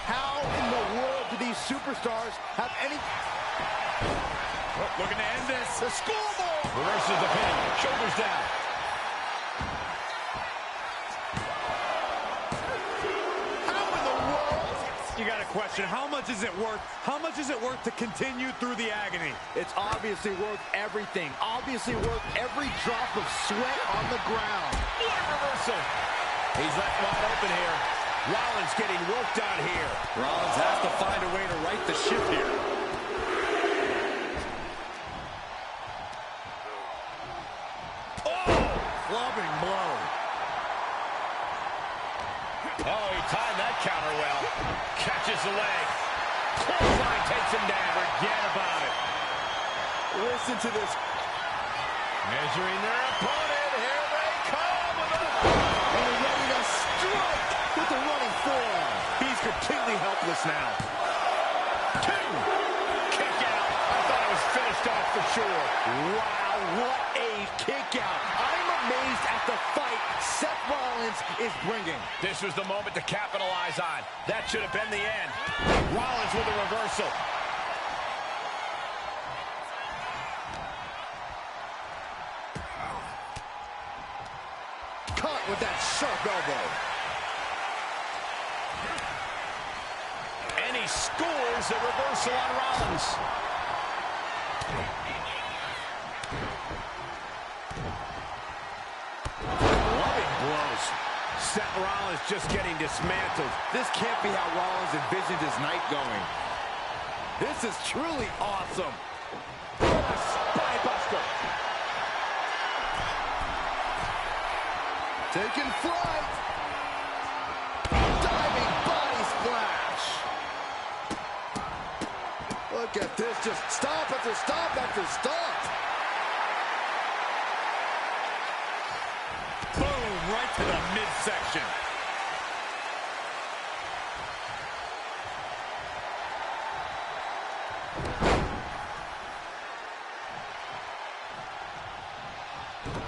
How in the world do these superstars have any... Oh, looking to end this. The scoreboard. Reverses the pin. Shoulders down. How in the world? You got a question. How much is it worth? How much is it worth to continue through the agony? It's obviously worth everything. Obviously worth every drop of sweat on the ground. What a reversal. He's left wide open here. Rollins getting worked on here. Rollins has to find a way to right the ship here. Clubbing blow. Oh, he timed that counter well. Catches the leg. Clothesline takes him down. Forget about it. Listen to this. Measuring their opponent. Here they come. And they're ready to strike with the running forearm. He's completely helpless now. Two. Kick out. I thought it was finished off for sure. Wow, what a kick out. I'm amazed at the fight Seth Rollins is bringing. This was the moment to capitalize on. That should have been the end. Rollins with a reversal. Cut with that sharp elbow. And he scores a reversal on Rollins. Loving blows. Seth Rollins just getting dismantled. This can't be how Rollins envisioned his night going. This is truly awesome. What a spinebuster. Taking flight. Diving body splash. Look at this, just stop after stop after stop. Boom, right to the midsection.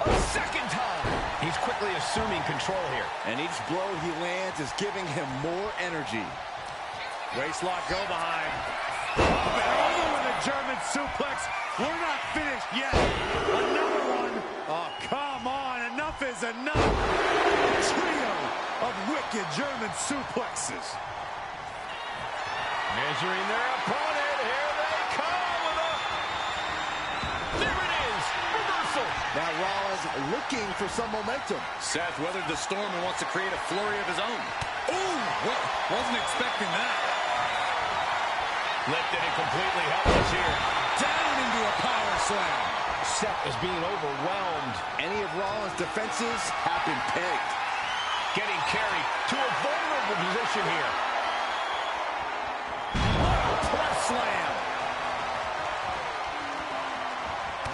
A second time. He's quickly assuming control here. And each blow he lands is giving him more energy. Waistlock go behind. Up and over with a German suplex. We're not finished yet. Another one. Oh, come on. Enough is enough. A trio of wicked German suplexes. Measuring their opponent. Here they come with a... There it is. Reversal. Now Rollins looking for some momentum. Seth weathered the storm and wants to create a flurry of his own. Ooh, wasn't expecting that. Lifted and completely helpless here. down into a power slam. Seth is being overwhelmed. Any of Rollins' defenses have been pegged. Getting carried to a vulnerable position here. Press slam.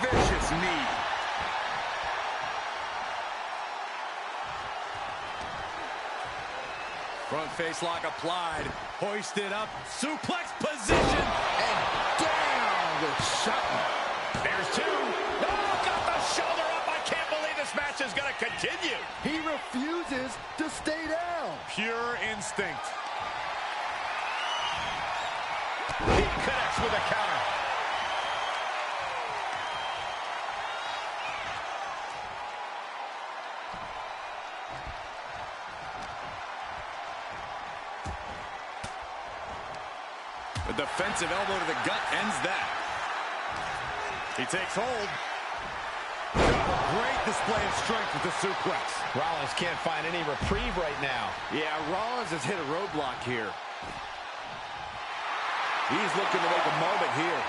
Vicious knee. Front face lock applied. Hoisted up. Suplex position. And down with Sutton. There's two. Oh, got the shoulder up. I can't believe this match is going to continue. He refuses to stay down. Pure instinct. He connects with a counter. A defensive elbow to the gut ends that. He takes hold. Great display of strength with the suplex. Rollins can't find any reprieve right now. Yeah, Rollins has hit a roadblock here. He's looking to make a moment here.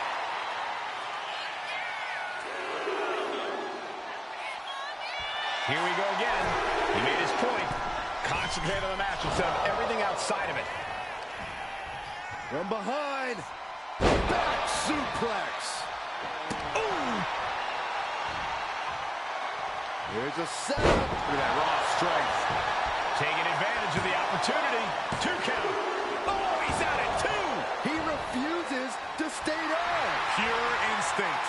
Here we go again. He made his point. Concentrate on the match instead of everything outside of it. From behind. Back suplex. Ooh. Here's a setup. Look at that raw strength. Taking advantage of the opportunity. 2 count. Oh, he's out at 2. He refuses to stay down. Pure instinct.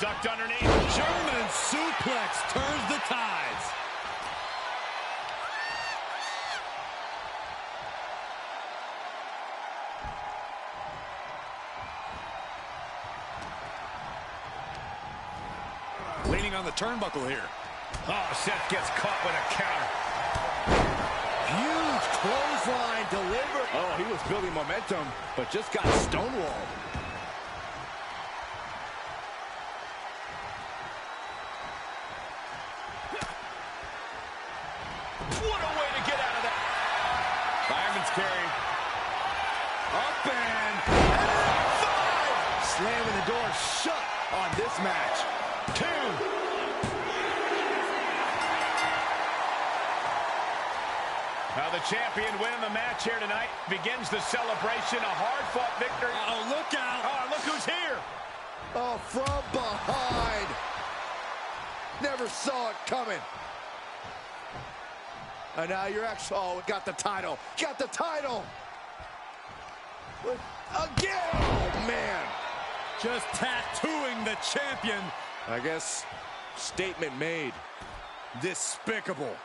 Ducked underneath. German suplex turns the tides. Leaning on the turnbuckle here. Oh, Seth gets caught with a counter. Huge clothesline delivered. Oh, he was building momentum, but just got stonewalled. What a way to get out of that. Fireman's carry. Up and 5. Slamming the door shut on this match. 2. Now the champion winning the match here tonight begins the celebration. A hard-fought victory. Oh, look out. Oh, look who's here. Oh, from behind. Never saw it coming. And now you're actually, oh, got the title. Got the title. Again. Oh, man. Just tattooing the champion. I guess statement made. Despicable.